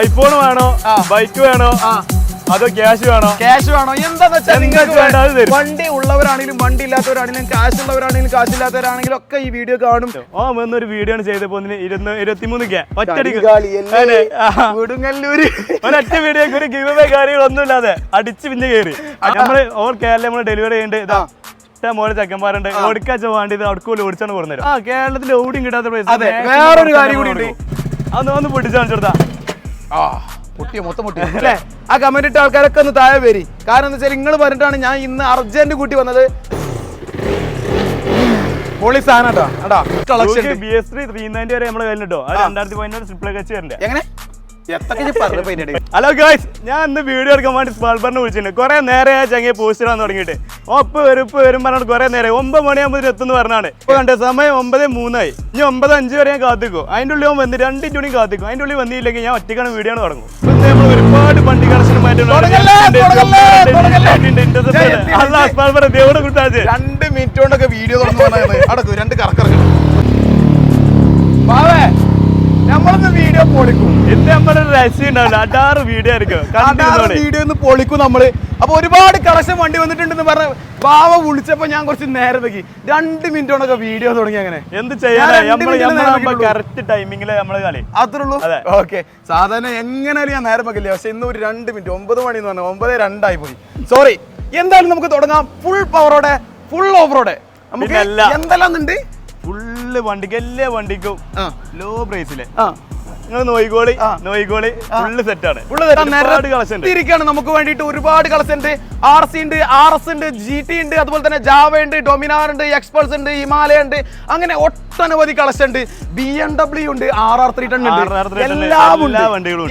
IPhone വേണോ bike വേണോ അതോ ക്യാഷ് വേണോ എന്താന്ന് വെച്ചാൽ നിങ്ങൾക്ക് വണ്ടി ഉള്ളവരാണെങ്കിലും വണ്ടി ഇല്ലാത്തവരാണെങ്കിലും കാശ് ഉള്ളവരാണെങ്കിലും കാശ് ഇല്ലാത്തവരാണെങ്കിലും ഒക്കെ ഈ വീഡിയോ കാണും. ഒരു വീഡിയോ ആണ് ചെയ്തപ്പോ 23K ഒറ്റ വീഡിയോ ഒരു ഗിവ് അവേ കാര്യങ്ങളൊന്നും ഇല്ലാതെ അടിച്ച് പിന്നെ കയറി നമ്മള് ഓൾ കേരളം നമ്മള് ഡെലിവറി ചെയ്യേണ്ടത് ഇതാ മോളെ ചെക്കന്മാരുണ്ട് ഓടിക്കാച്ച വേണ്ടി അടുക്കൂല ഓടിച്ചാണ് പറഞ്ഞത്. കേരളത്തിൽ ഓടിയും കിട്ടാത്ത പൈസ. വേറൊരു കാര്യം കൂടി ഉണ്ട്, അതൊന്ന് പൊട്ടിച്ചു കാണിച്ചെടുത്താ മൊത്തം പൊട്ടി അല്ലേ. ആ കമന്റ് ഇട്ട ആൾക്കാരൊക്കെ ഒന്ന് താഴെ വരി. കാരണം എന്താ വെച്ചാൽ നിങ്ങൾ പറഞ്ഞിട്ടാണ് ഞാൻ ഇന്ന് അർജന്റ് കൂട്ടി വന്നത്. പൊളി സാധനം BS3 390 വരെ നമ്മളെ കയ്യിലുണ്ടോ. 2015 ട്രിപ്പിൾ കച്ച് വരണ്ടേ. എങ്ങനെ ഹലോ ഗൈസ്, ഞാൻ ഇന്ന് വീഡിയോ എടുക്കാൻ വേണ്ടി സ്പാൾബറിനെ വിളിച്ചിട്ടുണ്ട്. കുറെ നേരെ ചങ്ങ പോസ്റ്റ് ഇടാൻ തുടങ്ങിയിട്ട് ഒപ്പ് വരും പറഞ്ഞാൽ കുറെ നേരം 9 മണിയാകുമ്പോൾ എത്തുന്നു പറഞ്ഞാണ്. ഇപ്പൊ കണ്ട സമയം 9:03 ഇനി 9:05 വരെ ഞാൻ കാത്തിക്കും. അതിൻ്റെ ഉള്ളിൽ വന്ന് 2 മണി കാത്തിക്കും. അതിൻ്റെ ഉള്ളിൽ വന്നില്ലെങ്കിൽ ഞാൻ ഒറ്റക്കാണ് വീഡിയോ തുടങ്ങും. നമ്മൾ ഒരുപാട് വണ്ടി കണക്ഷനുമായിട്ട് 2 മിനിറ്റ് കൊണ്ടൊക്കെ വീഡിയോ നമ്മളൊന്ന് വീഡിയോ പൊളിക്കും. വീഡിയോ ഒന്ന് പൊളിക്കും നമ്മള്. അപ്പൊ ഒരുപാട് കളക്ഷൻ വണ്ടി വന്നിട്ടുണ്ടെന്ന് പറഞ്ഞ ബാവ വിളിച്ചപ്പോ ഞാൻ കുറച്ച് നേരം വെക്കി 2 മിനിറ്റ് കൊണ്ടൊക്കെ വീഡിയോ തുടങ്ങി. അങ്ങനെ എന്ത് ചെയ്യാൻ അത്രേ ഉള്ളൂ. ഓക്കെ, സാധാരണ എങ്ങനെയാലും ഞാൻ നേരം വെക്കില്ല. പക്ഷെ ഇന്ന് ഒരു 2 മിനിറ്റ് 9 മണി എന്ന് പറഞ്ഞാൽ 9:02 ആയി പോയി. സോറി. എന്തായാലും നമുക്ക് തുടങ്ങാം. ഫുൾ പവറോടെ ഫുൾ ഓവറോടെ നമുക്ക് എന്തെല്ലാം ഉണ്ട്. ഫുള്ള് വണ്ടിക്ക് എല്ലാ വണ്ടിക്കും ലോ പ്രൈസില് നോയിക്കോളി ഫുള്ള് സെറ്റാണ്. നമുക്ക് വേണ്ടിട്ട് ഒരുപാട് കളക്ഷൻ ഉണ്ട്. RC ഉണ്ട്, RS ഉണ്ട്, GT ഉണ്ട്, അതുപോലെ തന്നെ ജാവ ഉണ്ട്, ഡൊമിനാർ ഉണ്ട്, എക്സ്പൾസ് ഉണ്ട്, ഹിമാലയ ഉണ്ട്. അങ്ങനെ ഒട്ടനവധി കളക്ഷൻ ഉണ്ട്. BMW ഉണ്ട്, RR 310 ഉണ്ട്, എല്ലാം ഉണ്ട്.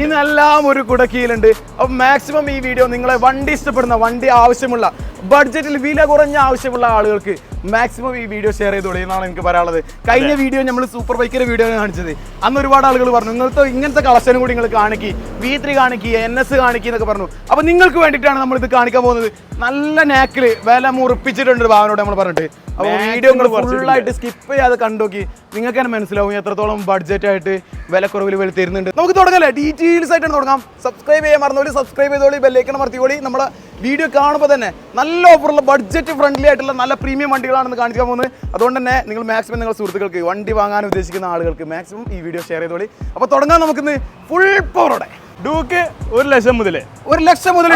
ഇതെല്ലാം ഒരു കുടക്കീലുണ്ട്. അപ്പൊ മാക്സിമം ഈ വീഡിയോ നിങ്ങളെ വണ്ടി ഇഷ്ടപ്പെടുന്ന, വണ്ടി ആവശ്യമുള്ള, ബഡ്ജറ്റിൽ വില കുറഞ്ഞ ആവശ്യമുള്ള ആളുകൾക്ക് മാക്സിമം ഈ വീഡിയോ ഷെയർ ചെയ്തോളൂ എന്നാണ് എനിക്ക് പറയാനുള്ളത്. കഴിഞ്ഞ വീഡിയോ നമ്മൾ സൂപ്പർ ബൈക്കിന്റെ വീഡിയോ കാണിച്ചത്. അന്ന് ഒരുപാട് ആളുകൾ പറഞ്ഞു ഇങ്ങനത്തെ കളക്ഷനും കൂടി നിങ്ങൾ കാണിക്കി, V3 കാണിക്കി, NS കാണിക്കി എന്നൊക്കെ പറഞ്ഞു. അപ്പൊ നിങ്ങൾക്ക് വേണ്ടിയിട്ടാണ് നമ്മൾ ഇത് കാണിക്കാൻ പോകുന്നത്. നല്ല നാക്കില് വില മുറിപ്പിച്ചിട്ടുണ്ട് ഭാവനോട് നമ്മൾ പറഞ്ഞിട്ട്. അപ്പോൾ വീഡിയോ നിങ്ങൾ ഫുള്ളായിട്ട് സ്കിപ്പ് ചെയ്യാതെ കണ്ടോക്കി നിങ്ങൾക്ക് തന്നെ മനസ്സിലാവും എത്രത്തോളം ബഡ്ജറ്റ് ആയിട്ട് വിലക്കുറവിൽ തരുന്നുണ്ട്. നമുക്ക് തുടങ്ങല്ലേ, ഡീറ്റെയിൽസ് ആയിട്ടാണ് തുടങ്ങാം. സബ്സ്ക്രൈബ് ചെയ്യാൻ മറന്നോളി, സബ്സ്ക്രൈബ് ചെയ്തോളി, ബെല്ലൈക്കൺ അമർത്തിക്കോളി. നമ്മുടെ വീഡിയോ കാണുമ്പോൾ തന്നെ നല്ല ഓഫറുള്ള ബഡ്ജറ്റ് ഫ്രണ്ട്ലി ആയിട്ടുള്ള നല്ല പ്രീമിയം വണ്ടികളാണെന്ന് കാണിക്കാൻ പോകുന്നത്. അതുകൊണ്ട് തന്നെ നിങ്ങൾ മാക്സിമം നിങ്ങളുടെ സുഹൃത്തുക്കൾക്ക് വണ്ടി വാങ്ങാൻ ഉദ്ദേശിക്കുന്ന ആളുകൾക്ക് മാക്സിമം ഈ വീഡിയോ ഷെയർ ചെയ്തോളി. അപ്പോൾ തുടങ്ങാം നമുക്കിന്ന് ഫുൾ പവറോടെ. ഡൂക്ക് 1 ലക്ഷം മുതൽ 1 ലക്ഷം മുതൽ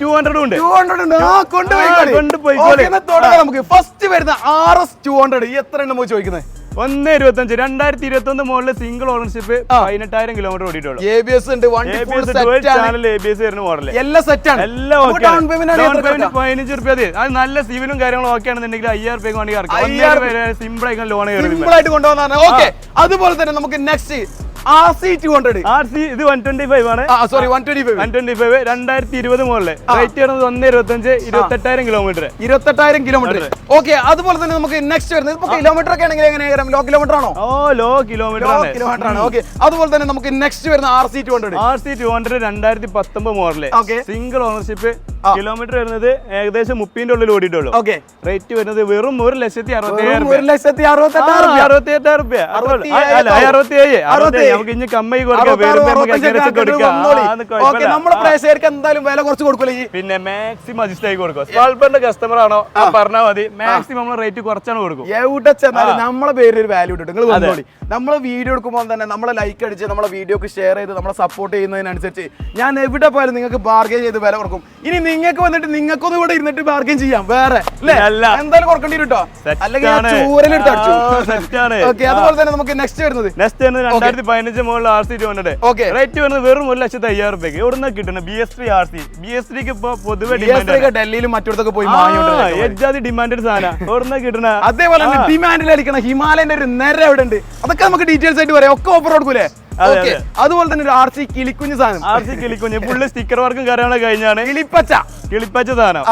200 ഉണ്ട്. നമുക്ക് ഫസ്റ്റ് വരുന്ന RS 200 എത്ര എണ്ണം പോയി ചോദിക്കുന്നത്? 1.25 2021 മോഡല് സിംഗിൾ ഓണർഷിപ്പ് 18,000 കിലോമീറ്റർ ഓടിയിട്ടുള്ളൂ. ABS ഉണ്ട്, ABS വരുന്ന മോഡല് എല്ലാം സെറ്റാണ്. എല്ലാം 15 രൂപ. അത് നല്ല സിവിലും കാര്യങ്ങളും ഒക്കെ ആണെന്നുണ്ടെങ്കിൽ 5,000 രൂപ വണ്ടി ഇറക്കാം. 5,000 സിമ്പിൾ ആയിട്ട് ലോൺ സിമ്പിൾ ആയിട്ട് കൊണ്ടുപോകുന്നതാണ്. ഓക്കെ, അതുപോലെ തന്നെ നമുക്ക് നെക്സ്റ്റ് RC 200. RC ഇത് 125 ആണ്. Sorry 125 2020 model. റേറ്റ് വരുന്നത് 1.25 28,000 കിലോമീറ്റർ. 28,000 കിലോമീറ്റർ. ഓക്കെ, അതുപോലെ തന്നെ നമുക്ക് നെക്സ്റ്റ് വരുന്നത് ഇപ്പൊ കിലോമീറ്റർ ഒക്കെ ആണെങ്കിൽ എങ്ങനെയാ, ലോ കിലോമീറ്റർ ആണോ? ലോ കിലോമീറ്റർ ആണ്. ഓക്കെ, അതുപോലെ തന്നെ നമുക്ക് നെക്സ്റ്റ് വരുന്ന RC 200 2019 model. Single ownership. Kilometre വരുന്നത് ഏകദേശം 30ന്റെ ഉള്ളിൽ ഓടിയിട്ടുള്ളൂ. ഓക്കെ, റേറ്റ് വരുന്നത് വെറും 1,67,000 രൂപ. 1,68,000 രൂപ. നമുക്ക് ഇനി കമ്മി നമ്മുടെ പ്രേക്ഷകർക്ക് എന്തായാലും വില കുറച്ച് കൊടുക്കൂലേ? പിന്നെ മാക്സിമം അഡ്ജസ്റ്റ് ആയി കൊടുക്കും. സ്പാൾബറിന്റെ കസ്റ്റമർ ആണോ പറഞ്ഞാൽ മതി. മാക്സിമം നമ്മൾ റേറ്റ് കുറച്ചാണ് കൊടുക്കും. എവിടെ ചെന്നാലും നമ്മളെ പേരിൽ ഒരു വാല്യൂ ഇട്ടിട്ട് നിങ്ങൾ വന്നോളി. നമ്മളെ വീഡിയോ എടുക്കുമ്പോൾ തന്നെ നമ്മളെ ലൈക്ക് അടിച്ച് നമ്മളെ വീഡിയോക്ക് ഷെയർ ചെയ്ത് നമ്മളെ സപ്പോർട്ട് ചെയ്യുന്നതിനനുസരിച്ച് ഞാൻ എവിടെ പോയാലും നിങ്ങൾക്ക് ബാർഗെയിൻ ചെയ്ത് വില കൊടുക്കും. ഇനി നിങ്ങൾക്ക് വന്നിട്ട് നിങ്ങൾക്കൊന്നും ഇവിടെ ഇരുന്നിട്ട് ബാർഗെയിൻ ചെയ്യാം. വേറെ എന്തായാലും കൊടുക്കേണ്ടി കേട്ടോ, അല്ലെങ്കിൽ ചൂരലെടുത്ത് അടിച്ചു. അതുപോലെ തന്നെ നമുക്ക് നെക്സ്റ്റ് വരുന്നത് 2015 മോഡൽ RC 200. റേറ്റ് വരുന്നത് വെറും 1,05,000 രൂപയ്ക്ക്. എവിടുന്ന കിട്ടുന്നത്? BS3 RC. BS3ക്ക് ഇപ്പൊ പൊതുവെ ഡൽഹിയിലും മറ്റൊക്കെ പോയി ഡിമാൻഡ് സാധനം. എവിടുന്ന കിട്ടുന്ന അതേപോലെ തന്നെ ഡിമാൻഡിൽ അടിക്കണം ഹിമാലയന്റെ ഒരു നിര എവിടെ ഉണ്ട്, അതൊക്കെ നമുക്ക് ഡീറ്റെയിൽസ് ആയിട്ട് പറയാം. ഒക്കെ ഓഫർ കൊടുക്കൂലേ? അതുപോലെ തന്നെ ഒരു RC കിളിക്കുഞ്ഞ് സാധനം. RC കിളിക്കുഞ്ഞ് ഫുള്ള് സ്റ്റിക്കർ വർക്കും കാര്യങ്ങളൊക്കെ കഴിഞ്ഞാണ്. കിളിപ്പച്ച സാധനം.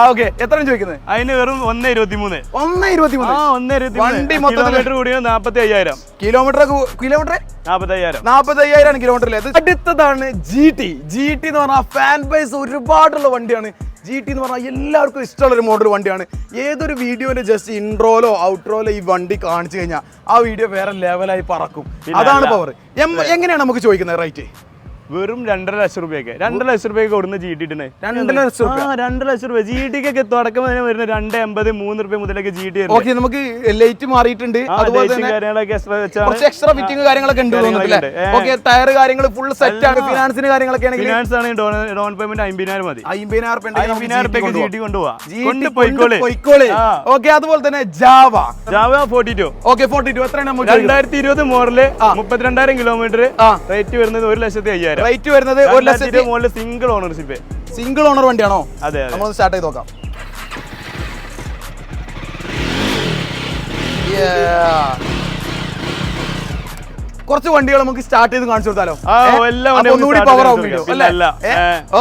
എത്ര ചോദിക്കുന്നത്? അതിന് വെറും 1.23. 1.23 വണ്ടി കിലോമീറ്റർ കൂടിയ 45,000 കിലോമീറ്റർ 45,000 കിലോമീറ്ററിൽ. അടുത്തതാണ് GT എന്ന് പറഞ്ഞാൽ ഫാൻ ബേസ് ഒരുപാടുള്ള വണ്ടിയാണ്. GT എന്ന് പറഞ്ഞാൽ എല്ലാവർക്കും ഇഷ്ടമുള്ള ഒരു മോഡൽ വണ്ടിയാണ്. ഏതൊരു വീഡിയോന്റെ ജസ്റ്റ് ഇൻട്രോയിലോ ഔട്ട്രോയിലോ ഈ വണ്ടി കാണിച്ചു കഴിഞ്ഞാൽ ആ വീഡിയോ വേറെ ലെവലായി പറക്കും. അതാണ് പവർ. എങ്ങനെയാണ് നമുക്ക് ചോദിക്കുന്നത് റേറ്റ്? വെറും 2.5 ലക്ഷം രൂപയ്ക്ക് 2 ലക്ഷം രൂപയ്ക്ക് കൊടുക്കുന്ന GT ഇട്ടേ 2 ലക്ഷം രൂപ 2 ലക്ഷം രൂപ GT-ക്കൊക്കെ തുടക്കം തന്നെ വരുന്ന 2.80 3 രൂപ മുതലൊക്കെ GT ഓക്കെ നമുക്ക് ലൈറ്റ് മാറിയിട്ടുണ്ട് അതുപോലെ തന്നെ കുറച്ച് എക്സ്ട്രാ ഫിറ്റിംഗ് കാര്യങ്ങളൊക്കെ ഉണ്ട് തോന്നുന്നില്ലേ ഓക്കെ ടയർ കാര്യങ്ങൾ ഫുൾ സെറ്റ് ആണ് ഫിനാൻസിന് കാര്യങ്ങളൊക്കെ ആണെങ്കിൽ ഫിനാൻസ് ആണ് ഡൗൺ പേയ്മെന്റ് 50,000 മതി 50,000 രൂപയ്ക്ക് GT കൊണ്ടുപോവാ ഓക്കെ അതുപോലെ തന്നെ ജാവ 42 ഓക്കെ 42 എത്രയാണ് നമുക്ക് 2020 മോഡല് 32,000 കിലോമീറ്റർ റേറ്റ് വരുന്നത് 1,05,000 റേറ്റ് വരുന്നത് 1,00,000 model single ownership single owner വണ്ടിയാണോ അതെ നമ്മൾ സ്റ്റാർട്ട് ചെയ്ത് നോക്കാം കുറച്ച് വണ്ടികൾ നമുക്ക് സ്റ്റാർട്ട് ചെയ്ത് കാണിച്ചു കൊടുത്താലോ ഒന്നുകൂടി പവർ ആവും വീഡിയോ അല്ലേ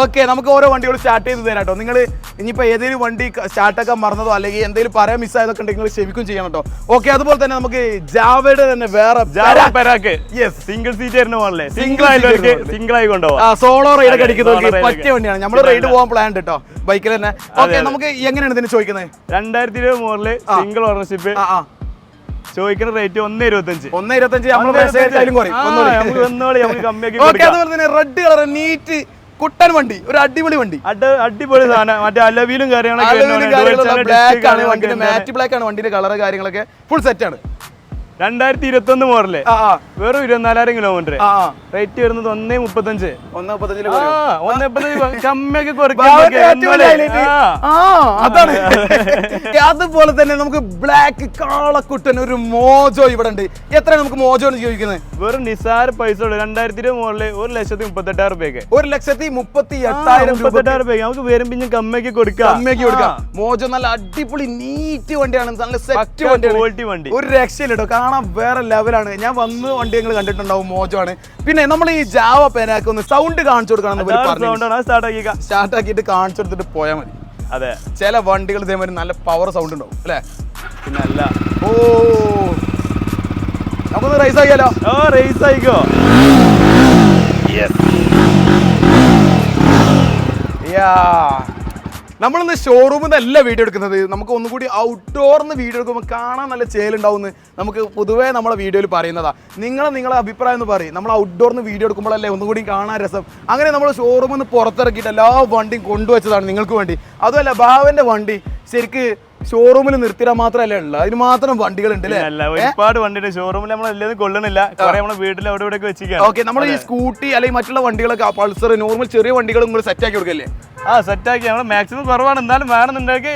ഓക്കെ നമുക്ക് ഓരോ വണ്ടികൾ സ്റ്റാർട്ട് ചെയ്ത് തരാം കേട്ടോ നിങ്ങൾ ഇനിയിപ്പോ ഏതെങ്കിലും വണ്ടി സ്റ്റാർട്ടാക്കാൻ മറന്നതോ അല്ലെങ്കിൽ എന്തെങ്കിലും പറയാൻ മിസ്സായതൊക്കെ ഉണ്ടെങ്കിൽ നിങ്ങൾ ക്ഷമിക്കും ചെയ്യണം കേട്ടോ ഓക്കെ അതുപോലെ തന്നെ നമുക്ക് ജാവയുടെ തന്നെ വേറെ സിംഗിൾ സീറ്റ് വരുന്ന മോഡല് സിംഗിൾ ആയി കൊണ്ടുപോകാം സോളോ റൈഡ് അടിക്കുന്നവർക്ക് പറ്റിയ വണ്ടിയാണ് നമ്മൾ റൈഡ് പോകാൻ പ്ലാൻ കേട്ടോ ബൈക്കിൽ തന്നെ ഓക്കെ നമുക്ക് എങ്ങനെയാണ് ഇതിന് ചോദിക്കുന്നത് 2020 മോഡല് സിംഗിൾ ഓണർഷിപ്പ് ചോദിക്കുന്ന റേറ്റ് 1.25 അതുപോലെ തന്നെ റെഡ് കളർ നീറ്റ് കുട്ടൻ വണ്ടി ഒരു അടിപൊളി വണ്ടി അടിപൊളി സാധനം മറ്റേ അലവിലും ബ്ലാക്ക് ആണ് വണ്ടിന്റെ മാറ്റ് ബ്ലാക്ക് ആണ് വണ്ടിന്റെ കളർ കാര്യങ്ങളൊക്കെ ഫുൾ സെറ്റ് ആണ് 2021 മോഡല് വെറും 24,000 കിലോമീറ്റർ റേറ്റ് വരുന്നത് 1.35 അതാണ് അതുപോലെ തന്നെ നമുക്ക് ബ്ലാക്ക് കാളക്കുട്ടൻ ഒരു മോജോ ഇവിടെ ഉണ്ട് എത്രയാണ് നമുക്ക് മോജോ ചോദിക്കുന്നത് വെറും നിസാര പൈസ 2020 മോഡല് 1,38,000 രൂപയ്ക്ക് 1,38,000 രൂപയ്ക്ക് നമുക്ക് വരും പിന്നെ കമ്മിയാക്കി കൊടുക്കാം മോജോ നല്ല അടിപൊളി നീറ്റ് വണ്ടിയാണ് നല്ല സെറ്റ് ക്വാളിറ്റി വണ്ടി ഒരു രക്ഷയില്ലട്ടോ കാണാൻ വേറെ ലെവലാണ് ഞാൻ വന്ന് വണ്ടി നിങ്ങൾ കണ്ടിട്ടുണ്ടാവും മോജോ ആണ് പിന്നെ നമ്മൾ ഈ ജാവ പേനാക്ക് ഒന്ന് സൗണ്ട് കാണിച്ചു കൊടുക്കണം സ്റ്റാർട്ട് ആക്കിയിട്ട് കാണിച്ചു കൊടുത്തിട്ട് പോയാൽ മതി അതെ ചില വണ്ടികൾ ഇതേമാതിരി നല്ല പവർ സൗണ്ട് ഉണ്ടാവും അല്ലേ പിന്നെ അല്ല ഓ നമുക്കൊന്ന് റേസ് ആക്കിയാലോ റേസ് ആയിക്കോ നമ്മളിന്ന് ഷോറൂമിൽ നിന്നല്ല വീഡിയോ എടുക്കുന്നത് നമുക്ക് ഒന്നുകൂടി ഔട്ട്ഡോറിന്ന് വീഡിയോ എടുക്കുമ്പോൾ കാണാൻ നല്ല ചേലുണ്ടാവുമെന്ന് നമുക്ക് പൊതുവേ നമ്മളെ വീഡിയോയിൽ പറയുന്നതാ നിങ്ങളെ അഭിപ്രായം എന്ന് പറയും നമ്മൾ ഔട്ട്ഡോറിന്ന് വീഡിയോ എടുക്കുമ്പോഴല്ലേ ഒന്നുകൂടി കാണാൻ രസം അങ്ങനെ നമ്മൾ ഷോറൂമിൽ നിന്ന് പുറത്തിറക്കിയിട്ട് എല്ലാ വണ്ടിയും കൊണ്ടുവച്ചതാണ് നിങ്ങൾക്ക് വേണ്ടി അതുമല്ല ബാവന്റെ വണ്ടി ശരിക്ക് ഷോറൂമിൽ നിർത്തിയാൽ മാത്രമല്ല ഉള്ളത് അതിന് മാത്രം വണ്ടികളുണ്ട് ഒരുപാട് വണ്ടിയുടെ ഷോറൂമിൽ നമ്മൾ എല്ലാവരും കൊള്ളണില്ല നമ്മുടെ വീട്ടിൽ അവിടെ ഇവിടെ വെച്ചിരിക്കുക ഓക്കെ നമ്മൾ ഈ സ്കൂട്ടി അല്ലെങ്കിൽ മറ്റുള്ള വണ്ടികളൊക്കെ പൾസർ നോർമൽ ചെറിയ വണ്ടികൾ നിങ്ങൾ സെറ്റ് ആക്കി കൊടുക്കല്ലേ സെറ്റ് ആക്കി നമ്മൾ മാക്സിമം കുറവാണ് എന്നാലും വേണമെന്നുണ്ടെങ്കിൽ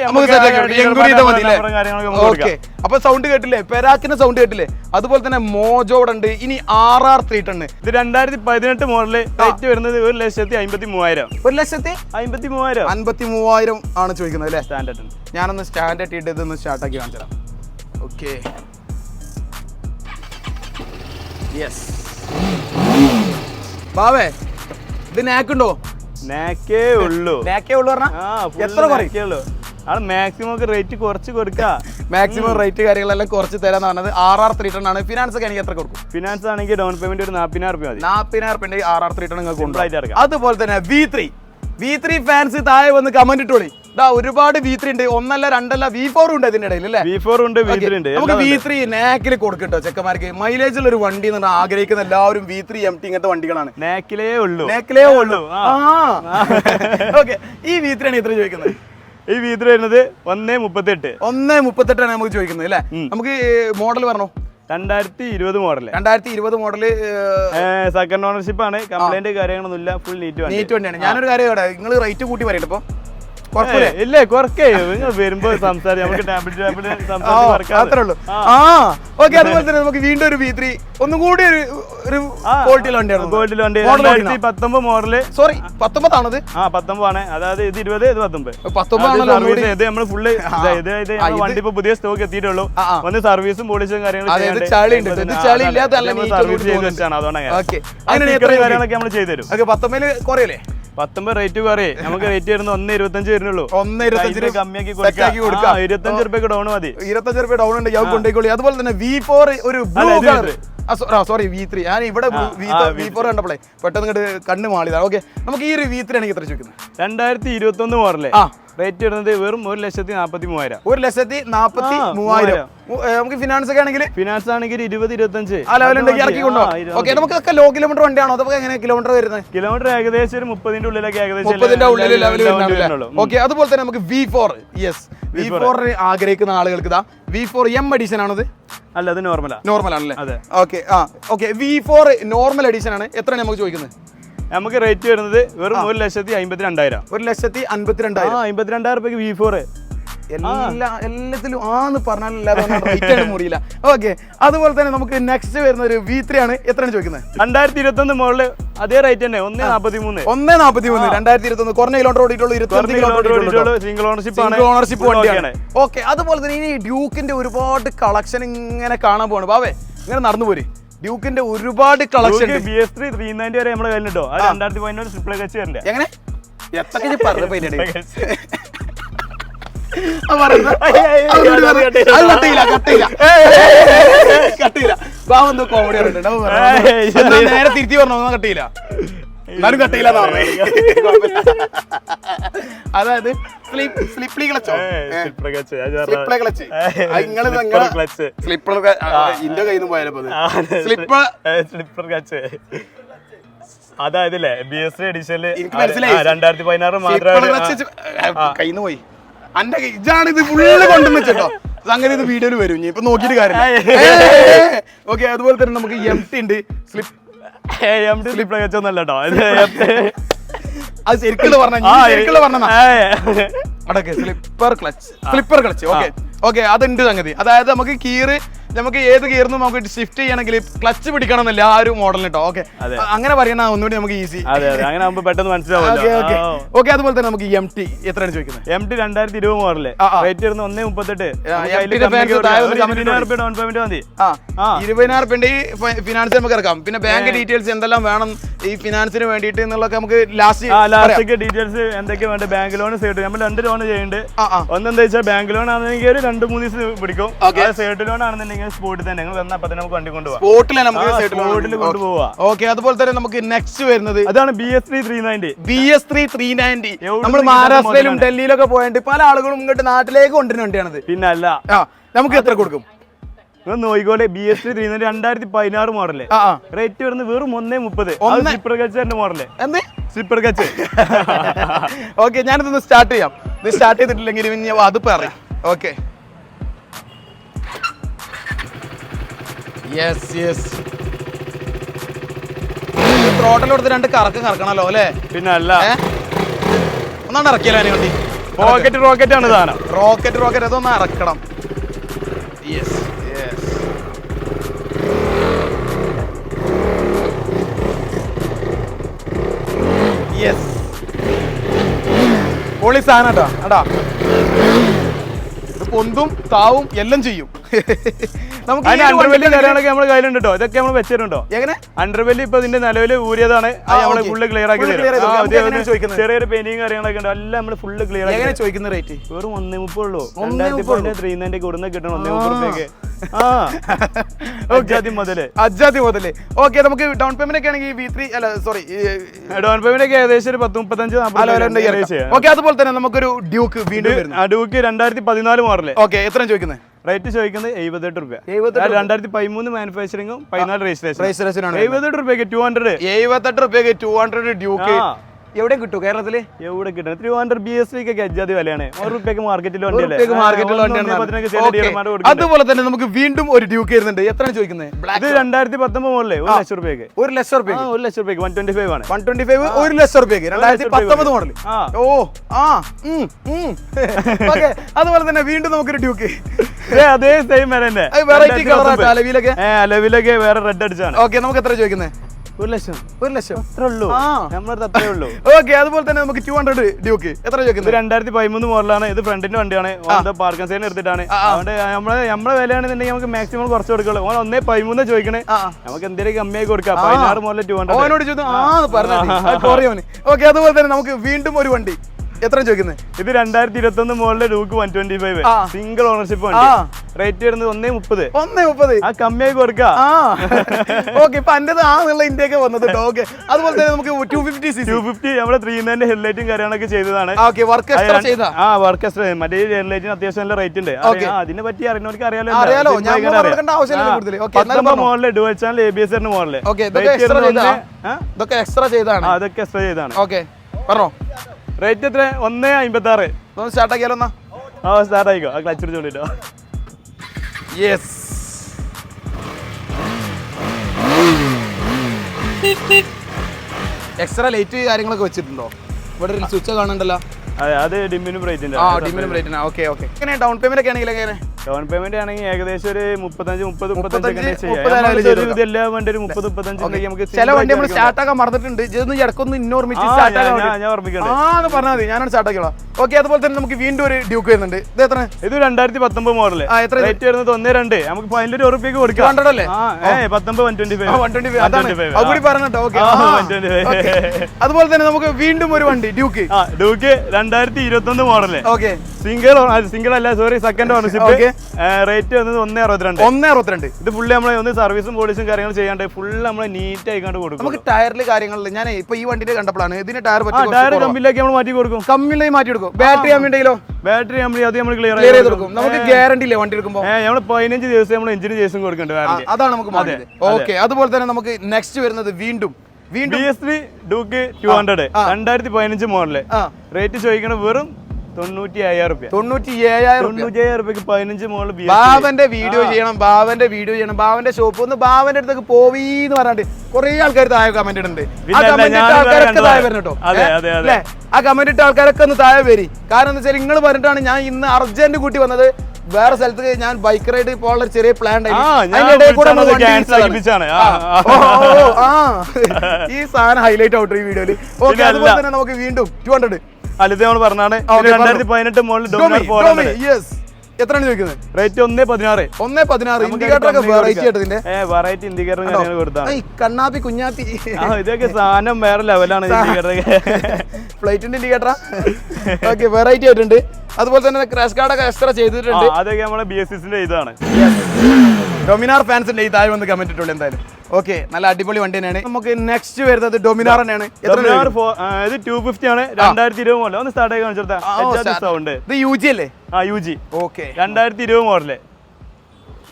അപ്പൊ സൗണ്ട് കേട്ടില്ലേ പെരാക്കിന്റെ സൗണ്ട് കേട്ടില്ലേ അതുപോലെ തന്നെ മോജോഡ് ഉണ്ട് ഇനി RR 310 ഇത് 2018 മോഡല് റേറ്റ് വരുന്നത് 1,53,000 1,53,000 ആണ് ചോദിക്കുന്നത് അല്ലേ സ്റ്റാൻഡേർഡ് ഞാനൊന്ന് സ്റ്റാൻഡ് ഇട്ടിട്ട് ഇതൊന്ന് സ്റ്റാർട്ട് ആക്കി കാണിച്ചു തരാം ഓക്കെ യെസ് ബാവേ ഇത് നാക്കുണ്ടോ നാക്കേ ഉള്ളൂ എത്ര മാക്സിമം റേറ്റ് കുറച്ച് കൊടുക്കാം മാക്സിമം റേറ്റ് കാര്യങ്ങളെല്ലാം കുറച്ച് തരാന്ന് പറഞ്ഞത് RR 310 ആണ് ഫിനാൻസ് ഒക്കെ എനിക്ക് എത്ര കൊടുക്കും ഫിനാൻസ് ആണെങ്കിൽ ഡൗൺ പേയ്മെന്റ് ഒരു 40,000 രൂപ മതി 40,000 RR 310 നിങ്ങൾക്ക് കൊണ്ടുപോയി അതുപോലെ തന്നെ V3 ഫാൻസ് താഴെ വന്ന് കമന്റ് ഇട്ടോളി ഒരുപാട് V3 ഉണ്ട് ഒന്നല്ല രണ്ടല്ല V4 ഉണ്ട് ഇതിന്റെ ഇടയിൽ അല്ലേ V4 ഉണ്ട് V3 ഉണ്ട് നമുക്ക് V3 നാക്കിൽ കൊടുക്കട്ടോ ചെക്കന്മാർക്ക് മൈലേജ് ഉള്ള ഒരു വണ്ടി എന്ന് ആഗ്രഹിക്കുന്ന എല്ലാവരും V3 MT ഇങ്ങനത്തെ വണ്ടികളാണ് നാക്കിലേ ഉള്ളൂ ഓക്കെ ഈ V3 ആണ് ഇത്ര ചോദിക്കുന്നത് ഈ V3 വരുന്നത് 1.38 ആണ് നമുക്ക് ചോദിക്കുന്നത് അല്ലേ നമുക്ക് മോഡൽ പറഞ്ഞോ 2020 മോഡല് 2020 മോഡല് സെക്കൻഡ് ഓണർഷിപ്പ് ആണ് കംപ്ലൈന്റ് കാര്യങ്ങളൊന്നും ഇല്ല ഫുൾ നീറ്റ് വണ്ടിയാണ് ഞാനൊരു കാര്യം നിങ്ങൾ റേറ്റ് കൂട്ടി പറയട്ടെ ഇപ്പൊ ഇല്ലേ കുറക്കേ നിങ്ങൾ വരുമ്പോ അത്രേ ഉള്ളൂ ഓക്കെ അതുപോലെ തന്നെ നമുക്ക് വീണ്ടും ഒരു V3 ഒന്നും കൂടി ഒരു ക്വാളിറ്റി വണ്ടിയാണ് 2019 മോഡല് സോറി 19 ആണത് 19 ആണ് അതായത് ഇത് 20 ഇത് 19 ഇത് നമ്മൾ ഫുള്ള് വണ്ടി ഇപ്പൊ പുതിയ സ്റ്റോക്ക് എത്തിയിട്ടുള്ളൂ ഒന്ന് സർവീസും പോളിഷും കാര്യങ്ങളും കാര്യങ്ങളൊക്കെ നമ്മൾ ചെയ്തു തരും 19 കുറയല്ലേ 19 റേറ്റ് കുറയും നമുക്ക് റേറ്റ് വരുന്നത് 1.25 വരുന്നുള്ളൂ 1.25 കമ്മിയാക്കി കൊടുക്കാം 25 രൂപയ്ക്ക് ഡൗൺ മതി 25 രൂപ ഡൗൺ ഉണ്ട് കൊണ്ടേക്കോളി അതുപോലെ തന്നെ V4 ഒരു സോറി V3 ഞാൻ ഇവിടെ V4 കണ്ടപ്പോഴേ പെട്ടെന്ന് കണ്ണ് മാളിയതാണ് ഓക്കെ നമുക്ക് ഈ ഒരു V3 ആണെങ്കിൽ എത്ര ചോദിക്കുന്നത് 2021 മോഡല് റേറ്റ് വരുന്നത് വെറും 1,43,000. 1,43,000. നമുക്ക് ഫിനാൻസ് ഒക്കെ ആണെങ്കിൽ ഫിനാൻസ് ആണെങ്കിൽ 20-25 ആ ലെവലുണ്ടെങ്കിൽ ഇറക്കി കൊണ്ടുപോകാം. ഓക്കെ, നമുക്കൊക്കെ ലോ കിലോമീറ്റർ വണ്ടിയാണോ അതൊക്കെ എങ്ങനെ കിലോമീറ്റർ വരുന്നത്? കിലോമീറ്റർ ഏകദേശം ഒരു 30-ന്റെ ഉള്ളിലൊക്കെ ഏകദേശം 30-ന്റെ ഉള്ളിൽ ലെവൽ വരുന്നുള്ളൂ. ഓക്കെ, അതുപോലെ തന്നെ നമുക്ക് V4 V4 ആഗ്രഹിക്കുന്ന ആളുകൾക്ക് ഇതാ V4 M എഡിഷൻ ആണത്? അല്ല, അത് നോർമൽ ആണല്ലേ? അതെ. ഓക്കെ V4 നോർമൽ എഡിഷൻ ആണ്. എത്രയാണ് നമുക്ക് ചോദിക്കുന്നത്? നമുക്ക് റേറ്റ് വരുന്നത് വെറും 1,52,000. 1,52,000. 52,000 രൂപയ്ക്ക് V4. എല്ലാത്തിലും ആന്ന് പറഞ്ഞാൽ മുറിയില്ല. ഓക്കെ, അതുപോലെ തന്നെ നമുക്ക് നെക്സ്റ്റ് വരുന്ന ഒരു V3 ആണ്. എത്രയാണ് ചോദിക്കുന്നത്? 2021 മോഡല് അതേ റേറ്റ് തന്നെ 1,43. 2021 കുറഞ്ഞ കിലോമീറ്റർ ഓടിയിട്ടുള്ളൂ. 25 സിംഗിൾ ഓണർഷിപ്പ് വണ്ടിയാണ്. ഓക്കെ, അതുപോലെ തന്നെ ഇനി ഡ്യൂക്കിന്റെ ഒരുപാട് കളക്ഷൻ ഇങ്ങനെ കാണാൻ പോവാണ്. ബാവേ ഇങ്ങനെ നടന്നു പോര്. ഡ്യൂക്കിന്റെ ഒരുപാട് കളക്ഷൻ BS3 390 വരെ നമ്മുടെ കയ്യിലുണ്ടോ? 2015 ട്രിപ്പിൾ കച്ച് വരണ്ടേ? എങ്ങനെ നേരെ തിരിച്ചു പറഞ്ഞു കട്ടിയില്ല, എന്നാലും കട്ടിയില്ല. അതായത് സ്ലിപ്ലി ക്ലച്ചോ ഇന്റെ കയ്യിൽ നിന്ന് പോയാലോ സ്ലിപ്പർ ക്ലച്ച്. അതായതല്ലേ BS3 എഡിഷനില് 2016 മാത്രമേ കയ്യിൽ നിന്ന് പോയി. അന്റെ ഇതാണ് ഇത് ഫുള്ള് കൊണ്ടുവന്ന് വെച്ചോ. അങ്ങനെ ഇത് വീഡിയോയിൽ വരും, ഇപ്പൊ നോക്കിയിട്ട് കാര്യമില്ല. ഓക്കെ, അതുപോലെ തന്നെ നമുക്ക് MT ഉണ്ട്. സ്ലിപ്പർ ക്ലച്ച് ഒന്നല്ല കേട്ടോ, അത് ശരിക്കുള്ള പറഞ്ഞ അടക്ക് സ്ലിപ്പർ ക്ലച്ച്. ഓക്കെ, അതുണ്ട് സംഗതി. അതായത് നമുക്ക് ഏത് ഗിയറിനും നമുക്ക് ഷിഫ്റ്റ് ചെയ്യണമെങ്കിൽ ക്ലച്ച് പിടിക്കണം എന്നല്ല ആ ഒരു മോഡൽ കേട്ടോ. ഓക്കെ, അങ്ങനെ പറയണ ഒന്നുകൂടി നമുക്ക് ഈസി. അങ്ങനെ ആകുമ്പോൾ പെട്ടെന്ന് മനസ്സിലാവും. ഓക്കെ, അതുപോലെ തന്നെ നമുക്ക് MT എത്രയാണ് ചോദിക്കുന്നത്? MT 2020 മോഡല് റേറ്റ് വരുന്നത് 1,38. 20,000 ഫിനാൻസ് നമുക്ക് ഇറക്കാം. പിന്നെ ബാങ്ക് ഡീറ്റെയിൽസ് എന്തെല്ലാം വേണം ഈ ഫിനാൻസിന് വേണ്ടിയിട്ട് എന്നുള്ളതൊക്കെ നമുക്ക് ലാസ്റ്റ് ഡീറ്റെയിൽസ് എന്തൊക്കെ വേണ്ട. ബാങ്ക് ലോൺ സൈഡ് നമ്മൾ 2 ലോൺ ചെയ്യുന്നുണ്ട്. ഒന്നെന്താ വെച്ചാൽ ബാങ്ക് ലോൺ ആണെങ്കിൽ ഒരു 2-3 ദിവസം പിടിക്കും. സൈഡ് ലോൺ ആണെന്നുണ്ടെങ്കിൽ സ്പോട്ടിൽ തന്നെ ഞങ്ങൾ വന്നാൽ അപ്പം നമുക്ക് വണ്ടി കൊണ്ടുപോകാം. സ്പോട്ടിൽ കൊണ്ടുപോവാ. ഓക്കെ, അതുപോലെ തന്നെ നമുക്ക് നെക്സ്റ്റ് വരുന്നത് അതാണ് BS3 390. BS3 390 നമ്മൾ മഹാരാഷ്ട്രയിലും ഡൽഹിയിലൊക്കെ പോയിട്ട് പല ആളുകളും ഇങ്ങോട്ട് നാട്ടിലേക്ക് കൊണ്ടുവരുന്ന വണ്ടിയാണത്. പിന്നെ അല്ല, നമുക്ക് എത്ര കൊടുക്കും? നോയിക്കോട്ടെ BS3 390 2016 മോഡല് റേറ്റ് വരുന്നത് വെറും 1,30. സ്ലിപ്പർ കച്ചറിന്റെ മോഡല്. Slipper clutch. ഓക്കെ, ഞാനിതൊന്ന് സ്റ്റാർട്ട് ചെയ്യാം. ഇത് സ്റ്റാർട്ട് ചെയ്തിട്ടില്ലെങ്കിൽ അത് പറയാം. ഓക്കെ, ത്രോട്ടൽ കൊടുത്ത് 2 കറക്കണല്ലോ അല്ലേ? പിന്നെ അല്ല, ഒന്നാണ് ഇറക്കിയല്ലോ വണ്ടി. റോക്കറ്റ് ആണ് സാധനം. റോക്കറ്റ് അതൊന്ന് ഇറക്കണം. പൊളി സാധനം കേട്ടോ. പൊന്തും താവും എല്ലാം ചെയ്യും. നമുക്ക് അണ്ടർവെല്ലി കാര്യങ്ങളൊക്കെ നമ്മുടെ കയ്യിലുണ്ട് കേട്ടോ. ഇതൊക്കെ നമ്മൾ വെച്ചിട്ടുണ്ടോ? എങ്ങനെ അണ്ടർവെല്ലി ഇപ്പൊ ഇതിന്റെ നിലവിൽ ഊരിയതാണ്. നമ്മള് ഫുള്ള് ക്ലിയർ ആക്കി ചെറിയൊരു പെയിന്റിങ് കാര്യങ്ങളൊക്കെ ഉണ്ട്. എല്ലാം നമ്മള് ഫുള്ള് ക്ലിയർ ആക്കി ചോദിക്കുന്ന റേറ്റ് വെറും 1,30 ഉള്ളൂ. 390 കൊടുന്ന കിട്ടണം 1,30 രൂപയ്ക്ക്. അജാതി മുതല്. ഓക്കെ, നമുക്ക് ഡൗൺ പേയ്മെന്റ് ഒക്കെ ആണെങ്കിൽ V3 അല്ല സോറി ഡൗൺ പേയ്മെന്റ് ഒക്കെ ഏകദേശം 10-35. ഓക്കെ, അതുപോലെ തന്നെ നമുക്കൊരു ഡ്യൂക്ക് വീണ്ടും ഡ്യൂക്ക് 2014 മോഡല്. ഓക്കെ, എത്ര ചോദിക്കുന്നത്? റേറ്റ് ചോദിക്കുന്നത് 78 രൂപ. 2013 മാനുഫാക്ചറിംഗും 14 രജിസ്ട്രേഷൻ. 78 രൂപയ്ക്ക് 200 ഡ്യൂക്ക് എവിടെ കിട്ടും? കേരളത്തില് എവിടെ കിട്ടും? 300 BS3 ഒക്കെ അജാതി വിലയാണ്. 1 രൂപയ്ക്ക് മാർക്കറ്റിൽ. അതുപോലെ തന്നെ നമുക്ക് വീണ്ടും ഒരു ഡ്യൂക്ക് വരുന്നുണ്ട്. എത്രയാണ് ചോദിക്കുന്നത്? ഇത് 2019 മോഡല് 1,00,000 രൂപയ്ക്ക്. 1,00,000 രൂപയ്ക്ക് 125 ആണ്. 125 1,00,000 രൂപയ്ക്ക് 2019 മോഡല്. അതുപോലെ തന്നെ വീണ്ടും നമുക്കൊരു ഡ്യൂക്ക് അതേ സെയിം വില തന്നെ. വെറൈറ്റി കളർ അലവിലൊക്കെ വേറെ റെഡ് അടിച്ചാണ്. ഓക്കെ, നമുക്ക് എത്ര ചോദിക്കുന്നത്? 1,00,000 അത്രേ ഉള്ളൂ. നമ്മളത് അത്രേ ഉള്ളൂ. ഓക്കെ, അതുപോലെ തന്നെ നമുക്ക് 200 ഡ്യൂക്ക് എത്ര ചോദിക്കുന്നത്? 2013 മോഡലാണ്. ഇത് ഫ്രണ്ടിന്റെ വണ്ടിയാണ്. പാർക്കിംഗ് സൈഡ് എടുത്തിട്ടാണ്. അതുകൊണ്ട് നമ്മളെ വിലയാണെന്നുണ്ടെങ്കിൽ നമുക്ക് മാക്സിമം കുറച്ച് കൊടുക്കുള്ളൂ. 1,13 ചോദിക്കണേ, നമുക്ക് എന്തെങ്കിലും കമ്മിയായി കൊടുക്കാം. 16 മോഡൽ 200. ഓക്കെ, അതുപോലെ തന്നെ നമുക്ക് വീണ്ടും ഒരു വണ്ടി. എത്ര ചോദിക്കുന്നത്? ഇത് 2021 മോഡല് ഡ്യൂക്ക് 125 സിംഗിൾ ഓണർഷിപ്പ് വണ്ടി. റേറ്റ് വരുന്നത് 1.30. 1.30. ആ കമ്മിയായി കൊടുക്കാം. ഓക്കെ, ഇപ്പൊ എന്റേത് ആന്നുള്ള ഇന്ത്യക്ക് വന്നത്. ഓക്കെ, അതുപോലെ തന്നെ നമുക്ക് 250 നമ്മുടെ 390 ഹെഡ്ലൈറ്റും കാര്യങ്ങളൊക്കെ ചെയ്തതാണ്. വർക്ക് എക്സ്ട്രാ ചെയ്താ? Work extra. മറ്റേ ഹെഡ്ലൈറ്റിന് അത്യാവശ്യം നല്ല റേറ്റ് ഉണ്ട്. അതിനെ പറ്റി അറിയുന്നവർക്ക് അറിയാലോ. Model dual channel ABS model. ഇതൊക്കെ എക്സ്ട്രാ ചെയ്താണ്. അതൊക്കെ എക്സ്ട്രാ ചെയ്താണ്. ഓക്കെ, പറഞ്ഞോ. റേറ്റ് എത്ര? 1.56. സ്റ്റാർട്ട് ആക്കിയാലോ എന്നാ? സ്റ്റാർട്ട് ആയിക്കോ. ആ ക്ലച്ച് പിടിച്ചോണ്ടിട്ടോ. യെസ്. എക്സ്ട്രാ ലൈറ്റ് കാര്യങ്ങളൊക്കെ വെച്ചിട്ടുണ്ടോ? ഇവിടെ ഒരു സ്വിച്ച് കാണണ്ടല്ലോ. അത് ഡിമ്മിനും ബ്രൈറ്റിന്റെ. ഡിമ്മിനും ബ്രൈറ്റിന്. Okay okay. എങ്ങനെ ഡൗൺ പേയ്മെന്റ് ഒക്കെ ആണെങ്കിൽ എങ്ങനെ? ഡൗൺ പേയ്മെന്റ് ആണെങ്കിൽ ഏകദേശം ഒരു 35 ചില വണ്ടി നമ്മൾ സ്റ്റാർട്ട് ആക്കാൻ മറന്നിട്ടുണ്ട്. ഇടക്കൊന്ന് ഇന്നോർമ്മിച്ച് സ്റ്റാർട്ട് പറഞ്ഞാൽ മതി, ഞാനാണ് സ്റ്റാർട്ട് ആക്കിയോളാം. ഓക്കെ, അതുപോലെ തന്നെ നമുക്ക് വീണ്ടും ഒരു ഡ്യൂക്ക് വരുന്നുണ്ട്. ഇത് എത്ര? ഇത് 2019 മോഡല്. റേറ്റ് വരുന്നത് 1.2. നമുക്ക് 11 രൂപയ്ക്ക് കൊടുക്കാം. 100 അല്ലേ? 125 അതുകൂടി പറഞ്ഞിട്ടോ. അതുപോലെ തന്നെ നമുക്ക് വീണ്ടും ഒരു വണ്ടി ഡ്യൂക്ക് 2021 മോഡല്. ഓക്കെ, സിംഗിൾ അല്ല, സോറി, സെക്കൻഡ് ഓണർഷിപ്പ്. റേറ്റ് വന്നത് 1.62. ഇത് ഫുള്ള് നമ്മളെ ഒന്ന് സർവീസും പോളിഷും കാര്യങ്ങൾ ചെയ്യാണ്ട് ഫുള്ള് നമ്മള് നീറ്റ് ആയിക്കാണ്ട് കൊടുക്കും. നമുക്ക് ടയറിൽ കാര്യങ്ങളിൽ ഞാൻ ഇപ്പൊ ഈ വണ്ടിന്റെ കണ്ടപ്പോഴാണ് ഇതിന് ടയർ കമ്പിയിലേക്ക് നമ്മൾ മാറ്റി കൊടുക്കും. കമ്പിയിലേക്ക് മാറ്റി കൊടുക്കും. ബാറ്ററി കമ്പിയിലോ? ബാറ്ററി കമ്പനി അത് നമ്മൾ ക്ലിയർ ചെയ്ത് കൊടുക്കും. നമുക്ക് ഗ്യാരണ്ടി ഇല്ലേ വണ്ടി എടുക്കുമ്പോൾ? നമ്മൾ 15 ദിവസം നമ്മൾ എഞ്ചിന് ദിവസം കൊടുക്കുന്നുണ്ട്. അതാണ് നമുക്ക്. ഓക്കെ, അതുപോലെ തന്നെ നമുക്ക് നെക്സ്റ്റ് വരുന്നത് വീണ്ടും BS3 ഡ്യൂക്ക് 200 2015 മോഡല്. റേറ്റ് ചോദിക്കണ വെറും 95,000 രൂപ. 97,000 രൂപയ്ക്ക് 15 മോഡൽ. ബാവന്റെ വീഡിയോ ചെയ്യണം, ബാവന്റെ ഷോപ്പ് ഒന്ന് ബാവന്റെ അടുത്തേക്ക് പോവീന്ന് പറഞ്ഞിട്ട് കുറെ ആൾക്കാർ താഴെ കമന്റ് ഇടുന്നുണ്ട്. ആ കമന്റ് ഇട്ട ആൾക്കാരൊക്കെ താഴെ വരണം കേട്ടോ. ആ കമന്റ് ഇട്ട ആൾക്കാരൊക്കെ ഒന്ന് താഴെ വരി. കാരണം എന്താ വെച്ചാൽ നിങ്ങൾ പറഞ്ഞിട്ടാണ് ഞാൻ ഇന്ന് അർജന്റ് കൂട്ടി വന്നത്. വേറെ സ്ഥലത്ത് ഞാൻ ബൈക്ക് റൈഡ് പോകാനുള്ള ചെറിയ പ്ലാൻ ഈ സാധനം ഹൈലൈറ്റ് ഔട്ട് ഈ വീഡിയോയില്. ഓക്കെ, അതുപോലെ തന്നെ നമുക്ക് വീണ്ടും 200 പറഞ്ഞാണ് 2018 മോഡൽ. എത്രയാണ് ചോദിക്കുന്നത്? റേറ്റ് 1.16. 1.16. ഇൻഡിക്കേറ്റർ ഒക്കെ വെറൈറ്റി ആയിട്ട് വെറൈറ്റി ഇൻഡിക്കേറ്റർ കൊടുത്താണ്. കണ്ണാപ്പി കുഞ്ഞാത്തി ഇതൊക്കെ സാധനം വേറെ ലെവലാണ്. ഫ്ലൈറ്റിന്റെ ഇൻഡിക്കേറ്ററാ. ഓക്കെ, വെറൈറ്റി ആയിട്ടുണ്ട്. അതുപോലെ തന്നെ ക്രാഷ് കാർഡൊക്കെ എക്സ്ട്രാ ചെയ്തിട്ടുണ്ട്. അതൊക്കെ നമ്മുടെ BS6 ഇതാണ്. ഡൊമിനാർ ഫാൻസിന്റെ ഈ താഴെ വന്ന് കമന്റ് ഇട്ടുള്ളൂ എന്തായാലും. ഓക്കെ, നല്ല അടിപൊളി വണ്ടി തന്നെയാണ്. നമുക്ക് നെക്സ്റ്റ് വരുന്നത് ഡൊമിനാർ തന്നെയാണ്. ഇത് 250 ആണ്. 2020 മോഡൽ. ഒന്ന് സ്റ്റാർട്ട് ആയി കാണിച്ചെടുത്ത. ഇത് UG അല്ലേ? UG. Okay, 2020 model.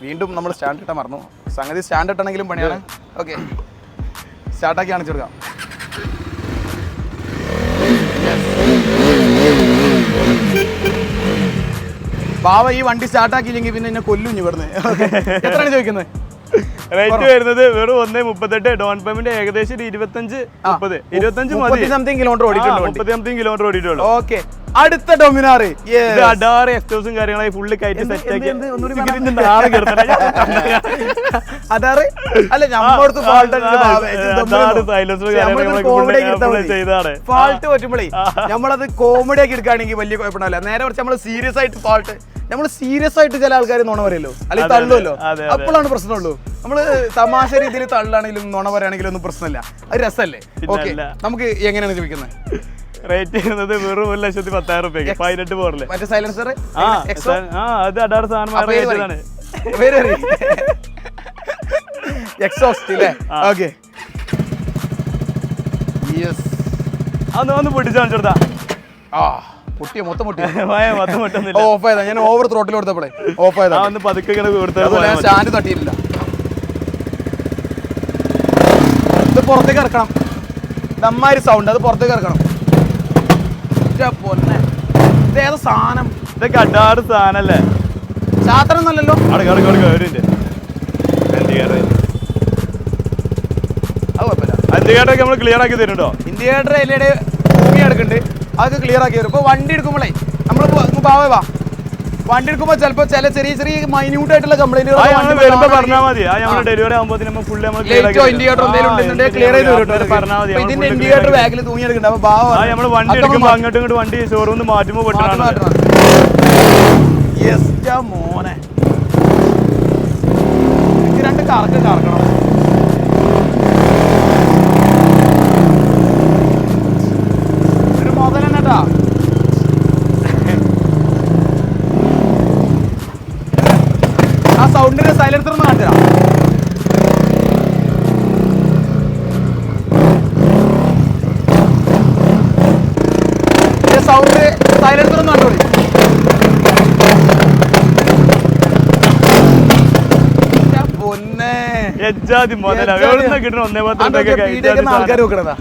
വീണ്ടും നമ്മൾ സ്റ്റാൻഡ് ഇട്ടാൻ മറന്നു. സംഗതി സ്റ്റാൻഡ് ഇട്ടാണെങ്കിലും പണിയാണ്. ഓക്കെ, സ്റ്റാർട്ടാക്കി കാണിച്ചു കൊടുക്കാം. ബാവ ഈ വണ്ടി സ്റ്റാർട്ടാക്കിയില്ലെങ്കിൽ പിന്നെ എന്നെ കൊല്ലുഞ്ഞു ഇവിടുന്ന്. എത്രയാണ് ചോദിക്കുന്നത്? റേറ്റ് വരുന്നത് വെറും 1.38. ഡൗൺ പേയ്മെന്റ് ഏകദേശം 25 മതി. സംതിങ് കിലോമീറ്റർ ഓടിയിട്ടുള്ളൂ. 30 കിലോമീറ്റർ ഓടിയിട്ടുള്ളൂ. ഓക്കെ, അടുത്ത ഡൊമിനാർ അഡാറ് എക്സ്റ്റോസും കാര്യങ്ങളായി ഫുള്ള് കയറ്റി സെറ്റ് ആക്കി. അതാറ് അല്ല, നമ്മളടുത്ത് ഫാൾട്ട് പറ്റുമ്പോഴേ നമ്മളത് കോമഡി ആക്കി എടുക്കുകയാണെങ്കിൽ വലിയ കുഴപ്പമില്ല. നേരെ കുറച്ച് നമ്മൾ സീരിയസ് ആയിട്ട് ഫാൾട്ട് നമ്മൾ സീരിയസ് ആയിട്ട് ചില ആൾക്കാർ നുണ പറയല്ലോ, അല്ലെങ്കിൽ തള്ളുമല്ലോ. അപ്പോഴാണ് പ്രശ്നമുള്ളൂ. നമ്മള് തമാശ രീതിയിൽ തള്ളാണെങ്കിലും നുണ പറയുകയാണെങ്കിലും ഒന്നും പ്രശ്നമില്ല. അത് രസമല്ലേ? ഓക്കെ, നമുക്ക് എങ്ങനെയാണ് ചോദിക്കുന്നത്? റേറ്റ് ചെയ്യുന്നത് വെറും 1,10,000 രൂപയ്ക്ക് 18 മോഡല്. മറ്റേ സൈലൻസർ അത് അഡാറ് സാധനം എക്സോസ്റ്റ് അല്ലേ? ഓക്കെ, അതൊന്ന് പൊട്ടിച്ച് കാണിച്ചെടുത്താ. പൊട്ടിയ മൊത്തം പൊട്ടി. ഓഫ് ആയതാ. ഞാൻ ഓവർ ത്രോട്ടിൽ കൊടുത്തപ്പോഴേ ഓഫ് ആയതാ. പതുക്കെ സ്റ്റാൻഡ് തട്ടിയില്ല. ഇത് പുറത്തേക്ക് ഇറക്കണം. നമ്മാരി സൗണ്ട്, അത് പുറത്തേക്ക് ഇറക്കണം. പൊന്നെ, ഇതേത് സാധനം? ഇതൊക്കെ അഡാറ് സാധനല്ലേ? ചാത്തനം നല്ലല്ലോ. അത് കുഴപ്പമില്ല. ഇന്ത്യക്കാട്ടൊക്കെ നമ്മൾ ക്ലിയർ ആക്കി തരുന്നുണ്ടോ? ഇന്ത്യക്കാട്ടർ എല്ലയുടെ ഭൂമി എടുക്കുന്നുണ്ട്, അതൊക്കെ ക്ലിയർ ആക്കി തരും. ഇപ്പൊ വണ്ടി എടുക്കുമ്പോഴേ നമ്മൾ പാവാ വണ്ടി എടുക്കുമ്പോൾ ചിലപ്പോൾ ചില ചെറിയ ചെറിയ മൈന്യൂട്ട് ആയിട്ടുള്ള കംപ്ലൈന്റുകൾ പറഞ്ഞാൽ മതി. ഡെലിവറി ആകുമ്പോൾ ഇൻഡിക്കേറ്റർ എന്തെങ്കിലും ക്ലിയർ ചെയ്ത് തരും. ഇതിന്റെ ഇൻഡിക്കേറ്റർ ബാക്കിൽ തൂങ്ങിയെടുക്കുന്നുണ്ട്. അപ്പൊ നമ്മൾ വണ്ടി എടുക്കുമ്പോൾ അങ്ങോട്ടും ഇങ്ങോട്ട് വണ്ടി ഷോറൂമിൽ മാറ്റുമ്പോൾ മോനെ രണ്ട് കറക്കണം. ഒരു മുതൽ തന്നെട്ടാ. വണ്ടിയുടെ സൈലൻസർ ഒന്ന് കാണിച്ചു തരാം. സൗണ്ട് സൈലൻസർ ഒന്ന് കണ്ടോളി. ആൾക്കാർ നോക്കണതാ,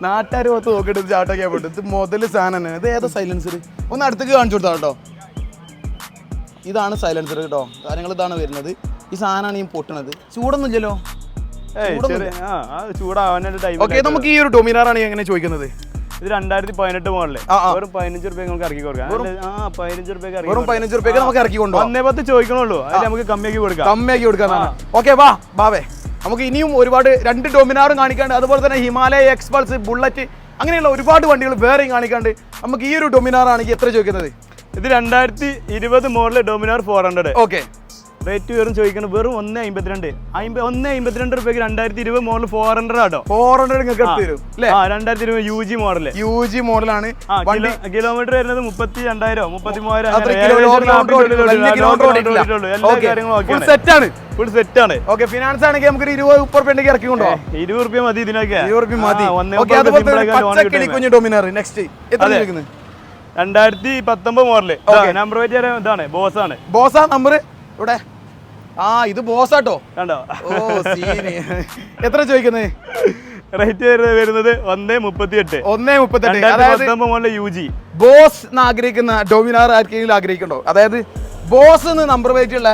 നാട്ടുകാർ മൊത്തം നോക്കിട്ട് ചാട്ടൊക്കെ പോയിട്ട് ഇത് മുതല് സാധനം. ഇത് ഏതാ സൈലൻസർ? ഒന്ന് അടുത്തേക്ക് കാണിച്ചു കൊടുത്താ കേട്ടോ. ഇതാണ് സൈലൻസർ കേട്ടോ, കാര്യങ്ങൾ ഇതാണ് വരുന്നത്. ഈ സാധനമാണ് ഈ പൊട്ടണത്. ചൂടൊന്നും ഇല്ലല്ലോ. ഓക്കെ, നമുക്ക് ഈ ഒരു ഡൊമിനാറാണ് എങ്ങനെ ചോദിക്കുന്നത്? ഇത് 2018 മോഡല്, വെറും 15 രൂപ നമുക്ക് ഇറക്കി കൊടുക്കാം. 15 രൂപയ്ക്ക് നമുക്ക് ഇറക്കി കൊണ്ടുപോകാം. 110 ചോദിക്കണുള്ളൂ, അത് നമുക്ക് കമ്മിയാക്കി കൊടുക്കാം. ഓക്കെ, വാ ബാവേ, നമുക്ക് ഇനിയും ഒരുപാട് 2 ഡൊമിനാറും കാണിക്കാണ്ട്, അതുപോലെ തന്നെ ഹിമാലയ എക്സ്പൾസ്, ബുള്ളറ്റ്, അങ്ങനെയുള്ള ഒരുപാട് വണ്ടികൾ വേറെയും കാണിക്കാണ്ട്. നമുക്ക് ഈ ഒരു ഡൊമിനാർ ആണെങ്കിൽ എത്ര ചോദിക്കുന്നത്? ഇത് 2020 മോഡല് ഡൊമിനാർ 400. ഓക്കെ, റേറ്റ് വെറും ചോദിക്കുന്നത് വെറും 152 രൂപയ്ക്ക് 2020 മോഡൽ 400 ആട്ടോ. 400 നിങ്ങൾക്ക് തരും അല്ലേ? 2020 UG മോഡല്. UG മോഡലാണ്. കിലോമീറ്റർ വരുന്നത് 32,000 33,000 ഫുൾ സെറ്റ് ആണ്. ഓക്കെ, ഫിനാൻസ് ആണെങ്കിൽ നമുക്ക് 20 ഇറക്കി കൊണ്ടോ? 20 രൂപ മതി ഇതിനൊക്കെ. 20 മതി. കുഞ്ഞു ഡൊമിനാർ നെക്സ്റ്റ് എത്ര ചോദിക്കുന്നത്? 2019 മോഡല്. നമ്പർ ഇതാണ്, ബോസ് ആണ്. ബോസാ നമ്പർ ഇവിടെ? ഇത് ബോസാട്ടോ, കണ്ടോ? ഓ സീനി. എത്ര ചോദിക്കുന്നത്? റേറ്റ് വരുന്നത് 138. 138. അതായത് UG ബോസ് ആഗ്രഹിക്കുന്ന ഡൊമിനാർ ആർക്കെങ്കിലും ആഗ്രഹിക്കണ്ടോ? അതായത് ബോസ് നമ്പർ പ്ലേറ്റ് ഉള്ള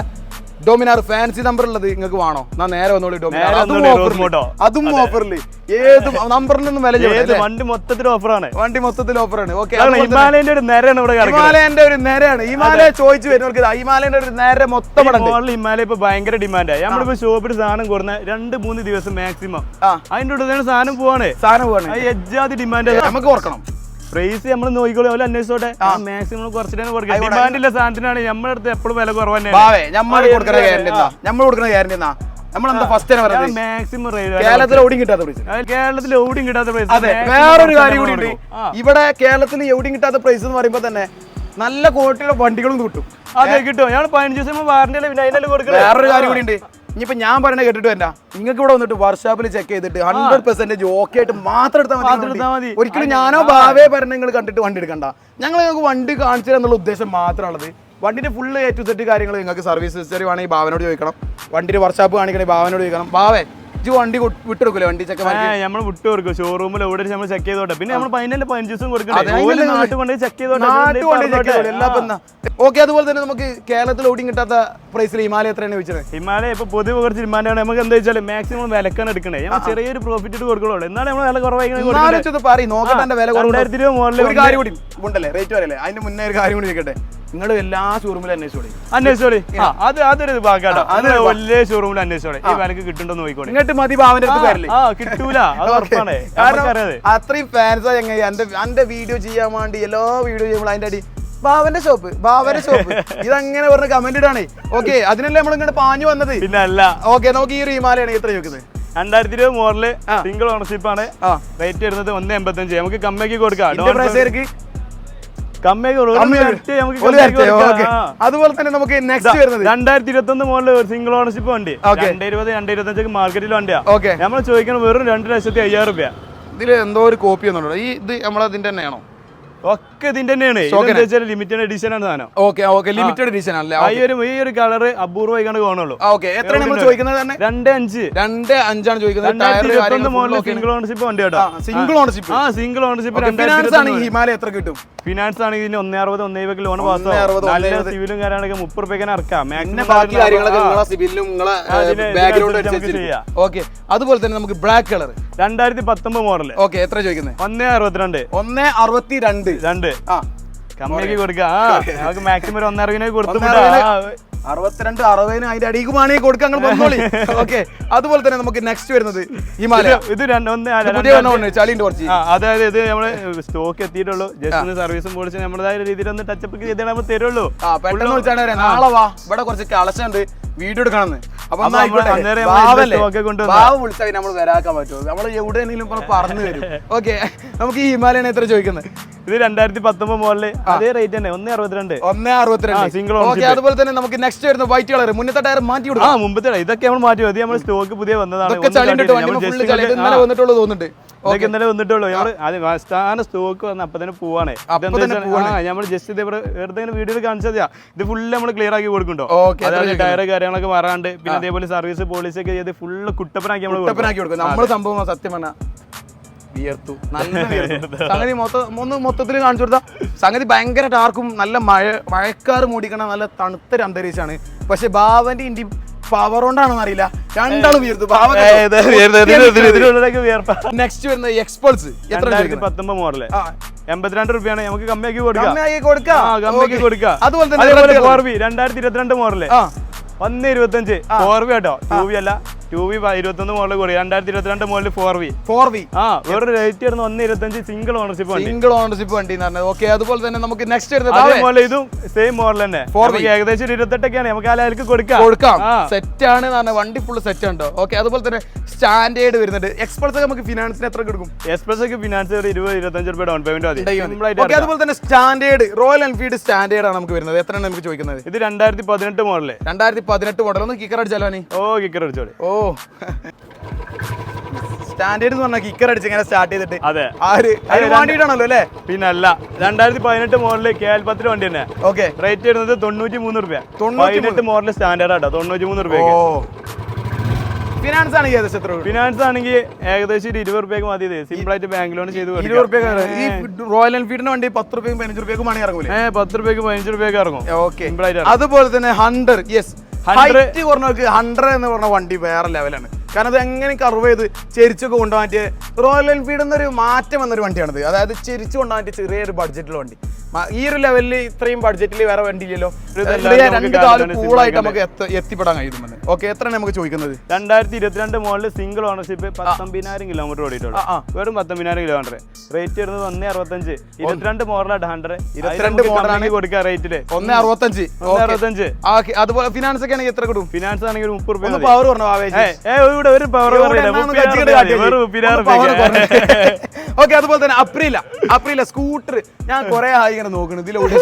ഡൊമിനാർ ഫാൻസി നമ്പർ ഉള്ളത് നിങ്ങൾക്ക് വേണോ? നേരെ വന്നോളി. ഡൊമിനാർ അതും ഓഫറില്, ഏത് നമ്പറിനൊന്നും വില ചെയ്ത് വണ്ടി മൊത്തത്തിൽ ഓഫറാണ്. ഓക്കെ, ഹിമാലയന്റെ ഒരു നേരാണ് ഇവിടെ. ഹിമാലയ ചോദിച്ചു വരുന്നവർക്ക് ഹിമാലയന്റെ ഒരു നേരെ മൊത്തം ഹിമാലയ ഇപ്പൊ ഭയങ്കര ഡിമാൻഡാണ്. നമ്മളിപ്പോ ഷോപ്പിൽ സാധനം കൊടുക്കുന്ന 2-3 ദിവസം മാക്സിമം അതിന്റെ ഉള്ളിൽ സാധനം പോവാണ്. എജ്ജാതി ഡിമാൻഡ്. നമുക്ക് ഓർക്കണം പ്രൈസ് നമ്മൾ നോക്കിക്കോളൂ, അന്വേഷിച്ചോട്ടെ. മാക്സിമം കുറച്ചിട്ടാണ് കൊടുക്കുക. ഡിമാൻഡില്ല സാധനത്തിനാണ് നമ്മുടെ അടുത്ത് എപ്പോഴും വില കുറവ് തന്നെ. കേരളത്തിൽ എവിടെയും കിട്ടാത്ത പ്രൈസ്. വേറൊരു കാര്യം കൂടി ഉണ്ട്, ഇവിടെ കേരളത്തിൽ എവിടെയും കിട്ടാത്ത പ്രൈസ് എന്ന് പറയുമ്പോ തന്നെ നല്ല ക്വാളിറ്റിയുടെ വണ്ടികളും കിട്ടും. അതെ, കിട്ടും. ഞങ്ങൾ 15 ദിവസം വാറന്റി കൊടുക്കുന്നത്. വേറൊരു കാര്യം കൂടി ഉണ്ട്, ഇനിയിപ്പോ ഞാൻ പറയണ കേട്ടിട്ട് വേണ്ട, നിങ്ങൾക്ക് ഇവിടെ വന്നിട്ട് വർക്ക്ഷോപ്പിൽ ചെക്ക് ചെയ്തിട്ട് 100% ഓക്കെ ആയിട്ട് മാത്രം എടുത്താൽ മതി. ഒരിക്കലും ഞാനോ ഭാവേ പറഞ്ഞ നിങ്ങൾ കണ്ടിട്ട് വണ്ടി എടുക്കണ്ട. ഞങ്ങൾ നിങ്ങൾക്ക് വണ്ടി കാണിച്ചു തരാന്നുള്ള ഉദ്ദേശം മാത്രമാണുള്ളത്. വണ്ടിന്റെ ഫുള്ള് A to Z കാര്യങ്ങൾ നിങ്ങൾക്ക് സർവീസ് ഹിസ്റ്ററി വേണമെങ്കിൽ ഭാവനോട് ചോദിക്കണം. വണ്ടിന്റെ വർക്ക്ഷോപ്പ് കാണിക്കണമെങ്കിൽ ഭാവനോട് ചോദിക്കണം. ഭാവേ വണ്ടി വിട്ടെടുക്കൂലേ? വണ്ടി ചെക്ക് നമ്മൾ വിട്ടു കൊടുക്കും. ഷോറൂമിൽ എവിടെ നമ്മൾ ചെക്ക് ചെയ്തോട്ടെ. പിന്നെ നമ്മൾ 15 ദിവസം കൊടുക്കണം. ചെക്ക് ചെയ്തോട്ടെ. ഓക്കെ, അതുപോലെ തന്നെ നമുക്ക് കേരളത്തിൽ എവിടെയും കിട്ടാത്ത പ്രൈസിൽ ഹിമാലയ എത്രയാണ് ചോദിച്ചത്? ഹിമാലയ ഇപ്പൊ പൊതുവെ കുറച്ച് ഡിമാൻഡാണ്. നമുക്ക് എന്താ വെച്ചാൽ മാക്സിമം വിലക്കാണ് എടുക്കണേ. നമ്മൾ ചെറിയൊരു പ്രോഫിറ്റ് ഇട്ട് കൊടുക്കുള്ളൂ. എന്നാലും നമ്മൾ വില കുറവായി നോക്കട്ടെ. വില കുറവ്. 2020 മോഡൽ ഒരു കാര്യം കൂടി ഉണ്ടല്ലേ, റേറ്റ് വരല്ലേ? അതിന്റെ മുന്നേ ഒരു കാര്യം കൂടി ചോദിക്കട്ടെ. നിങ്ങൾ എല്ലാ ഷോറൂമിലും അന്വേഷിച്ചോളി. അതൊരു ഭാഗമാട്ടോ. അത് വലിയ ഷോറൂമിൽ അന്വേഷിച്ചോളി. ഈ വിലക്ക് കിട്ടുന്നുണ്ടോ നോക്കിക്കോളി. ഇങ്ങോട്ട് മതി ഭാവന്റെ കിട്ടൂല. അത്രയും ഫാൻസാ എങ്ങനെ എന്റെ വീഡിയോ ചെയ്യാൻ വേണ്ടി എല്ലാ വീഡിയോ ചെയ്യുമ്പോൾ അതിന്റെ അടി ഭാവന്റെ ഷോപ്പ് ഇതങ്ങനെ പറഞ്ഞ കമന്റ് ഇടാണേ. ഓക്കെ, അതിനല്ലേ നമ്മൾ ഇങ്ങോട്ട് പാഞ്ഞു വന്നത്. പിന്നെ അല്ല. ഓക്കെ, നമുക്ക് ഈ ഒരു ഹിമാലയാണ് എത്ര ചോദിക്കുന്നത്? 2020 മോഡല് സിംഗിൾ ഓണർഷിപ്പ് ആണ്. റേറ്റ് വരുന്നത് 185. നമുക്ക് കമ്മിയാക്കി കൊടുക്കാം. അതുപോലെ തന്നെ നമുക്ക് നെക്സ്റ്റ് വരുന്നത് 2021 മോഡല് സിംഗിൾ ഓണർഷിപ്പ് വണ്ടി. 220-225 മാർക്കറ്റിൽ വണ്ടിയാ. നമ്മൾ ചോദിക്കണം വെറും 2,05,000 രൂപ. ഇതിൽ എന്തോ ഒരു കോപ്പി ഒന്നുണ്ടോ? ഇത് നമ്മളതിന്റെ തന്നെയാണോ? ഒക്കെ ഇതിന്റെ തന്നെയാണ്. ലിമിറ്റഡ് എഡിഷൻ ആണ് സാധനം. ലിമിറ്റഡ് എഡിഷൻ അല്ലേ? ഈ ഒരു കളർ അപൂർവമായി കാണുള്ളൂ. എത്ര നമ്മൾ ചോദിക്കുന്നത്? 2,500 ചോദിക്കുന്നത്. സിംഗിൾ ഓണർഷിപ്പ് വണ്ടി കേട്ടോ. Single ownership. ഫിനാൻസ് ആണെങ്കിൽ ഹിമാലയ എത്ര കിട്ടും? ഫിനാൻസ് ആണെങ്കിൽ 160-170 ലോൺ പാസ്സാവും. നല്ല സിവിലും കാര്യങ്ങളൊക്കെ 30 രൂപയ്ക്ക് ഇറക്കാം. അതുപോലെ തന്നെ നമുക്ക് ബ്ലാക്ക് കളർ 2019 മോഡൽ. എത്ര ചോദിക്കുന്നത്? 162. കമ്മിയാക്കി കൊടുക്കാം. നമുക്ക് മാക്സിമം 160 കൊടുത്തു. 62-60 അതിന്റെ അടിക്കുമാണെങ്കിൽ കൊടുക്കാൻ വന്നോളി. ഓക്കെ, അതുപോലെ തന്നെ നമുക്ക് നെക്സ്റ്റ് വരുന്നത് ഹിമാലയ. അതായത് ഇത് നമ്മള് സ്റ്റോക്ക് എത്തിയിട്ടുള്ളൂ. ജസ്റ്റ് സർവീസും പൊളിച്ച് നമ്മുടേതായ രീതിയിൽ ഒന്ന് ടച്ചപ്പ് ചെയ്തിട്ട് നമ്മൾ തരുള്ളൂ. പെട്ടെന്ന് വിളിച്ചാണ് നാളെ വാ, ഇവിടെ കുറച്ച് കളക്ഷൻ ഉണ്ട്, വീഡിയോ എടുക്കണമെന്ന്. അപ്പൊ വിളിച്ചാൽ നമ്മൾ വരാക്കാൻ പറ്റുമോ? നമ്മൾ എവിടെയെങ്കിലും പറഞ്ഞു തരും. ഓക്കെ, നമുക്ക് ഈ ഹിമാലയാണ് എത്ര ചോദിക്കുന്നത്? ഇത് 2019 മോഡല് അതേ റേറ്റ് തന്നെ 162 സിംഗിൾ. അതുപോലെ തന്നെ നമുക്ക് നെക്സ്റ്റ് വരുന്ന വൈറ്റ് കളർ മുന്നത്തെ ടയർ മാറ്റി കൊടുക്കാം. മുമ്പത്തെ ഇതൊക്കെ നമ്മൾ മാറ്റി മതി. നമ്മൾ സ്റ്റോക്ക് പുതിയ വന്നതാണ്. ഇതൊക്കെ ഇന്നലെ വന്നിട്ടുള്ളൂ. നമ്മൾ സ്റ്റോക്ക് വന്ന് അപ്പൊ തന്നെ പോവാണ്. നമ്മൾ ജസ്റ്റ് ഇത് വെറുതെ വീഡിയോയിൽ കാണിച്ചത് ഇത് ഫുള്ള് നമ്മൾ ക്ലിയർ ആക്കി കൊടുക്കുന്നുണ്ടോ. അതായത് ടയർ കാര്യങ്ങളൊക്കെ മാറാണ്ട് പിന്നെ അതേപോലെ സർവീസ് പോളിസി ഒക്കെ ചെയ്ത് ഫുള്ള് കുട്ടപ്പനാക്കി നമ്മൾ സംഭവം സത്യം പറഞ്ഞാൽ വിയർത്തു. നല്ല സംഗതി മൊത്തത്തിൽ കാണിച്ചു കൊടുത്താൽ സംഗതി ഭയങ്കര ടാർക്കും നല്ല മഴക്കാറ് മൂടിക്കണ നല്ല തണുത്തൊരു അന്തരീക്ഷമാണ്. പക്ഷെ ബാവന്റെ ഇന്ത്യ പവർ കൊണ്ടാണെന്ന് അറിയില്ല രണ്ടാളും വിയർത്തു. നെക്സ്റ്റ് വരുന്ന എക്സ്പൾസ് 2019 മോഡല് 82 രൂപയാണ്. നമുക്ക് കമ്മിയാക്കി കൊടുക്കാം. അതുപോലെ തന്നെ 2022 മോഡല് 125 4V കേട്ടോ. 2V അല്ല 2V 21 മോഡൽ കൂടി 2022 മോഡൽ 4V. വേറെ റേറ്റ് വരുന്ന 125 സിംഗിൾ ഓണർഷിപ്പ് വണ്ടി. ഓക്കെ അതുപോലെ തന്നെ നമുക്ക് നെക്സ്റ്റ് മോഡൽ ഇതും സെയിം മോഡൽ തന്നെ ഏകദേശം 28 ഒക്കെയാണ്. നമുക്ക് ആ ലെവലിലേക്ക് കൊടുക്കാം. സെറ്റ് ആണ് വണ്ടി ഫുൾ സെറ്റ് ഉണ്ടോ. ഓക്കെ അതുപോലെ തന്നെ സ്റ്റാൻഡേർഡ് വരുന്നുണ്ട്. എക്സ്പ്രസ് നമുക്ക് ഫിനാൻസിന് എത്ര കൊടുക്കും? എക്സ്പ്രസ് ഫിനാൻസ് 20-25 രൂപ ഡൗൺ പേയ്മെന്റ് മതി. അതുപോലെ തന്നെ സ്റ്റാൻഡേർഡ് റോയൽ എൻഫീൽഡ് സ്റ്റാൻഡേർഡ് ആണ് നമുക്ക് വരുന്നത്. എത്രയാണ് നമുക്ക് ചോദിക്കുന്നത്? ഇത് 2018 മോഡല് 2018 മോഡൽ. ഒന്ന് കിക്കർ അടിച്ചാലോ? കിക്കർ അടിച്ചോളി. സ്റ്റാൻഡേർഡ് എന്ന് പറഞ്ഞാൽ കിക്കർ അടിച്ച് ഇങ്ങനെ സ്റ്റാർട്ട് ചെയ്തിട്ട് അതെ വേണ്ടിയിട്ടാണല്ലോ അല്ലേ? പിന്നെ അല്ല 2018 മോഡല് KL10 വണ്ടി തന്നെ. ഓക്കെ റേറ്റ് വരുന്നത് 93 രൂപ. 18 മോഡൽ സ്റ്റാൻഡേർഡ് ആട്ടോ 93 രൂപ. ഫിനാൻസ് ആണെങ്കിൽ ഏകദേശം എത്ര? ഫിനാൻസ് ആണെങ്കിൽ ഏകദേശം 20 രൂപയ്ക്ക് മതി. സിമ്പിൾ ആയിട്ട് ബാങ്ക് ലോൺ ചെയ്ത് 20 രൂപ. ഈ റോയൽ എൻഫീൽഡിന്റെ വണ്ടി 10 രൂപയ്ക്കും 15 രൂപയ്ക്കും മണി ഇറങ്ങൂലേ? 10 രൂപയ്ക്ക് 15 രൂപയ്ക്ക് ഇറങ്ങും. സിമ്പിൾ ആയിട്ട്. അതുപോലെ തന്നെ 100 കുറഞ്ഞവർക്ക് 100 എന്ന് പറഞ്ഞ വണ്ടി വേറെ ലെവലാണ്. കാരണം അത് എങ്ങനെ കർവ് ചെയ്ത് ചെരിച്ചൊക്കെ കൊണ്ടുപോകാൻ പറ്റിയ റോയൽ എൻഫീൽഡ് എന്നൊരു മാറ്റം വന്നൊരു വണ്ടിയാണത്. അതായത് ചെരിച്ചു കൊണ്ടുപോകാൻ പറ്റിയ ചെറിയൊരു ബഡ്ജറ്റിലുള്ള വണ്ടി. ഈ ഒരു ലെവലിൽ ഇത്രയും ബഡ്ജറ്റിൽ വേറെ വണ്ടി ഇല്ലല്ലോ. 2 കാലം കൂളായിട്ട് നമുക്ക് എത്തിപ്പെടാൻ കഴിയുന്നുണ്ട്. ഓക്കെ എത്രയാണ് നമുക്ക് ചോദിക്കുന്നത്? 2022 മോഡൽ സിംഗിൾ ഓണർഷിപ്പ് 19,000 കിലോമീറ്റർ ഓടിയിട്ടുള്ളൂ. വെറും 19,000 കിലോമീറ്റർ. റേറ്റ് വരുന്നത് 162. 22 മോഡലായിട്ട് 100. 22 മോഡലാണ് കൊടുക്കുക റേറ്റില് 165. അതുപോലെ ഫിനാൻസ് ഒക്കെ ആണെങ്കിൽ എത്ര കിട്ടും? ഫിനാൻസ് ആണെങ്കിൽ 30 രൂപ. പവർ പറഞ്ഞു ഒരു പവർ. ഓക്കെ അതുപോലെ തന്നെ അപ്രീല സ്കൂട്ടർ ഞാൻ കുറെ ആയി ഇങ്ങനെ നോക്കണം. ഇതിലൂടെ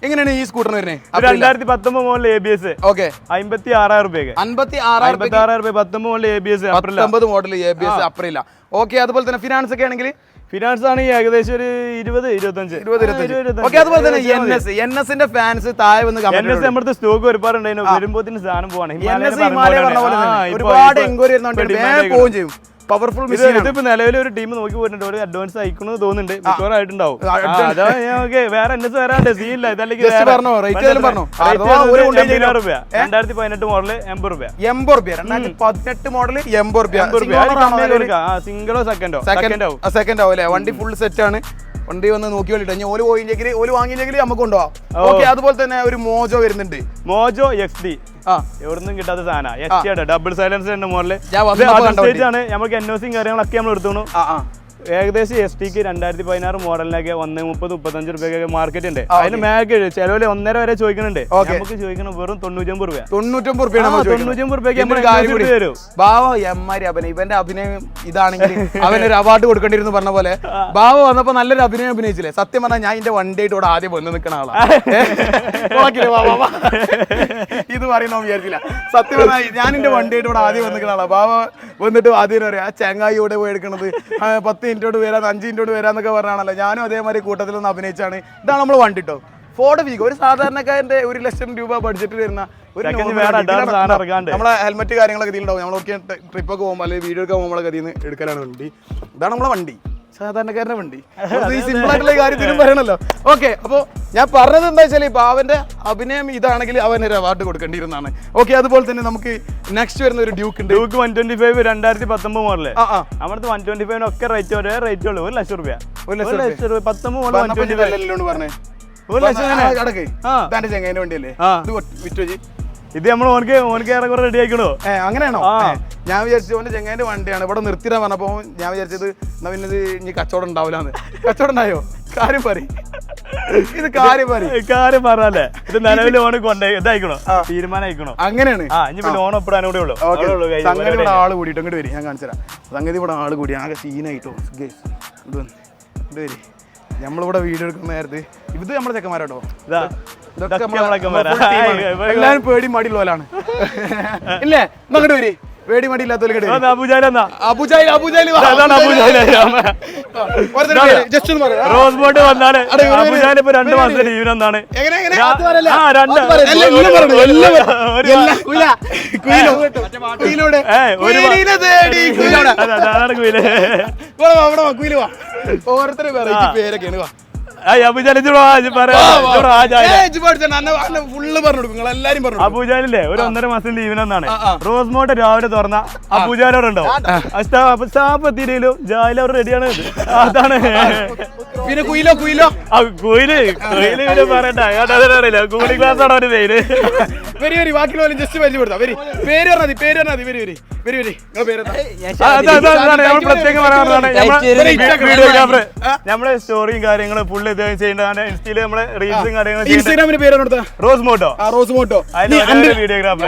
എങ്ങനെയാണ് ഈ സ്കൂട്ടറിന് വരുന്നത്? 2019 മോഡൽ ABS. ഓക്കെ 56,000 രൂപയ്ക്ക്. 56,000 രൂപ 19 model ABS. 19 model ABS Aprilia. Okay അതുപോലെ തന്നെ ഫിനാൻസ് ഒക്കെ ആണെങ്കിൽ ഫിനാൻസ് ആണെങ്കിൽ ഏകദേശം ഒരു 20-25. ഓക്കെ അതുപോലെ തന്നെ NS ഫാൻസ് താഴെ വന്ന് നമ്മുടെ സ്റ്റോക്ക് ഒരുപാടുണ്ടായിരുന്നു. വരുമ്പോഴത്തേന് സാധനം പോവാണ്. ഒരുപാട് എൻക്വയറി വരുന്നുണ്ട് പോവുകയും ചെയ്യും. പവർഫുൾ ഇതിപ്പോ നിലവിൽ ഒരു ടീം നോക്കി പോയിട്ടുണ്ട്. ഒരു അഡ്വാൻസ് അയക്കണമെന്ന് തോന്നുന്നുണ്ട്. മിക്കവാറും ആയിട്ടുണ്ടാവും. വേറെ NS വരാണ്ട് സീനില്ല. 2018 മോഡല് 80 രൂപ. 2018 മോഡല് 80 രൂപ. സിംഗിളോ സെക്കൻഡോ? സെക്കൻഡ് ആവും അല്ലേ? വണ്ടി ഫുൾ സെറ്റ് ആണ്. വണ്ടി വന്ന് നോക്കി വേണ്ടിട്ട് ഓല് പോയില്ലെങ്കിൽ ഓല് വാങ്ങിയില്ലെങ്കിൽ നമുക്ക് കൊണ്ടുപോകാം. ഓക്കെ അതുപോലെ തന്നെ ഒരു മോജോ വരുന്നുണ്ട്. മോജോ XD എവിടുന്നും കിട്ടാത്ത സാധനം. XD ഡബിൾ സൈലൻസർ ഉണ്ട് മോഡല്. ആണ് നമുക്ക് NOC കാര്യങ്ങളൊക്കെ നമ്മൾ എടുത്തോണു. ഏകദേശം STക്ക് 2016 മോഡലിനൊക്കെ 130-35 രൂപയൊക്കെ മാർക്കറ്റ് ഉണ്ട്. അതിന് മേക്ക് ചിലവില് 1.5 വരെ ചോദിക്കുന്നുണ്ട്. നമുക്ക് ചോദിക്കണം വെറും 99 രൂപ. 99 രൂപയ്ക്ക് വരും. ബാവ എമ്മാരി അഭിനയം. ഇവന്റെ അഭിനയം ഇതാണെങ്കിൽ അവനൊരു അവാർഡ് കൊടുക്കേണ്ടിരുന്നു പറഞ്ഞ പോലെ. ബാവ വന്നപ്പോ നല്ലൊരു അഭിനയം അഭിനയിച്ചില്ലേ? സത്യം പറഞ്ഞാൽ ഞാൻ എന്റെ വണ്ടിയായിട്ട് ഇവിടെ ആദ്യം വന്ന് നിൽക്കുന്ന ആളാണ്. ഇത് പറയുന്ന വിചാരിച്ചില്ല. സത്യം പറഞ്ഞാൽ ഞാൻ എന്റെ വണ്ടിയായിട്ട് ഇവിടെ ആദ്യം വന്നിരിക്കുന്ന ആളാണ്. ബാവ വന്നിട്ട് ആദ്യം പറയാം ആ ചെങ്ങായി ഇവിടെ പോയി എടുക്കണത് 10 മിനിറ്റോട് വരാം 5 മിനിറ്റോട് വരാന്നൊക്കെ പറഞ്ഞാണല്ലോ. ഞാനും അതേമാതിരി കൂട്ടത്തിലൊന്ന് അഭിനയിച്ചാണ്. ഇതാണ് നമ്മൾ വണ്ടി കേട്ടോ. ഫോർഡ് വീഗോ ഒരു സാധാരണക്കാരന്റെ 1 ലക്ഷം രൂപ ബഡ്ജറ്റിൽ വരുന്ന നമ്മളെ ഹെൽമെറ്റ് കാര്യങ്ങളൊക്കെ ഇതിലുണ്ടാവും. നമ്മൾ ട്രിപ്പ് ഒക്കെ പോകുമ്പോൾ അല്ലെങ്കിൽ വീഡിയോ ഒക്കെ പോകുമ്പോൾ ഗതിയിൽ നിന്ന് എടുക്കലാണ് വണ്ടി. ഇതാണ് നമ്മളെ വണ്ടി, സാധാരണക്കാരന്റെ വണ്ടി. ഈ സിമ്പിൾ ആയിട്ടുള്ള കാര്യത്തിനും പറയണല്ലോ. ഓക്കെ അപ്പോൾ ഞാൻ പറഞ്ഞത് എന്താ വെച്ചാൽ ഇപ്പൊ അവന്റെ അഭിനയം ഇതാണെങ്കിൽ അവനൊരു അവാർഡ് കൊടുക്കേണ്ടിയിരുന്നാണ്. ഓക്കെ അതുപോലെ തന്നെ നമുക്ക് നെക്സ്റ്റ് വരുന്ന ഒരു ഡ്യൂക്ക് ഉണ്ട്. Duke 125 2019 model. അവിടുത്തെ 125 ഒക്കെ റേറ്റ് ഒരേ റേറ്റ് ഉള്ളൂ 1 ലക്ഷം രൂപ. 1 ലക്ഷം രൂപ 19 മോഡൽ 125 പറഞ്ഞേ 1 ലക്ഷം അടക്കേ ചെങ്ങേന്റെ വണ്ടിയല്ലേ വിറ്റോജി. ഇത് നമ്മൾ ഓനക്ക് ഏറെ റെഡി ആയിക്കണോ? അങ്ങനെയാണോ? ഞാൻ വിചാരിച്ചു ഓന്റെ ചെങ്ങാന്റെ വണ്ടിയാണ് ഇവിടെ നിർത്തിടാൻ പറഞ്ഞപ്പോ ഞാൻ വിചാരിച്ചത് എന്നാ പിന്നെ ഇത് ഇനി കച്ചവടം ഉണ്ടാവില്ലാന്ന്. കച്ചവടം ഉണ്ടായോ? കാര്യം പറയും. ഇത് കാര്യം പറഞ്ഞാലേ ഇത് നിലവിൽ ഓണ് കൊണ്ടേ ഇതായിക്കണോ തീരുമാനം. അങ്ങനെയാണ്. ലോൺ ഒപ്പിടാൻ കൂടെ ഉള്ളൂ. സംഗതി ഇവിടെ ആള് കൂടിയിട്ട് ഇങ്ങോട്ട് വരും. ഞാൻ കാണിച്ചു തരാം. സംഗതി ഇവിടെ ആള് കൂടി ആകെ സീനായിട്ടോ. ഇത് വരി നമ്മളിവിടെ വീഡിയോ എടുക്കുന്ന നേരത്ത് ഇത് നമ്മളെ ചെക്കന്മാരാട്ടോ. ഇതാ ഇതൊക്കെ ചെക്കന്മാരാ. എല്ലാരും പേടി മടിയുള്ളവരാണ് ഇല്ലേ? അങ്ങോട്ട് വരി, പേടി മടിയില്ലാത്തവർക്ക് റോസ് ബോട്ട് വന്നാണ് അബുജാൽ ഇപ്പൊ 2 മാസത്തെ ലീവിന് വന്നാണ്. ഓരോരുത്തരും പേരൊക്കെയാണ്. അബൂജാലില്ലേ ഒരു 1.5 മാസം ലീവിനെന്നാണ്. റോസ് മോട്ട് രാവിലെ തുറന്ന അബൂജാലോടുണ്ടാവും. സ്റ്റാഫ് എത്തിയില്ലെങ്കിലും ജാലി അവർ റെഡിയാണ്. അതാണ് പിന്നെ കുയിലോ കുയില് പറയണ്ട. അറിയില്ല കൂളിംഗ് ക്ലാസ് ആണോ അവര് പേര്. വരി ബാക്കിയുള്ള ജസ്റ്റ് പരിചയപ്പെടുത്താം. പേര് പറഞ്ഞാൽ വരി. പ്രത്യേകം പറയാറുള്ളതാണ് വീഡിയോഗ്രാഫർ. നമ്മളെ സ്റ്റോറിയും കാര്യങ്ങളും ഫുള്ള് ഇത് ചെയ്യേണ്ടതാണ്. ഇൻസ്റ്റയില് നമ്മളെ റീൽസും കാര്യങ്ങളും. ഇൻസ്റ്റാഗ്രാമിന്റെ പേര് റോസ് മോട്ടോ. വീഡിയോഗ്രാഫർ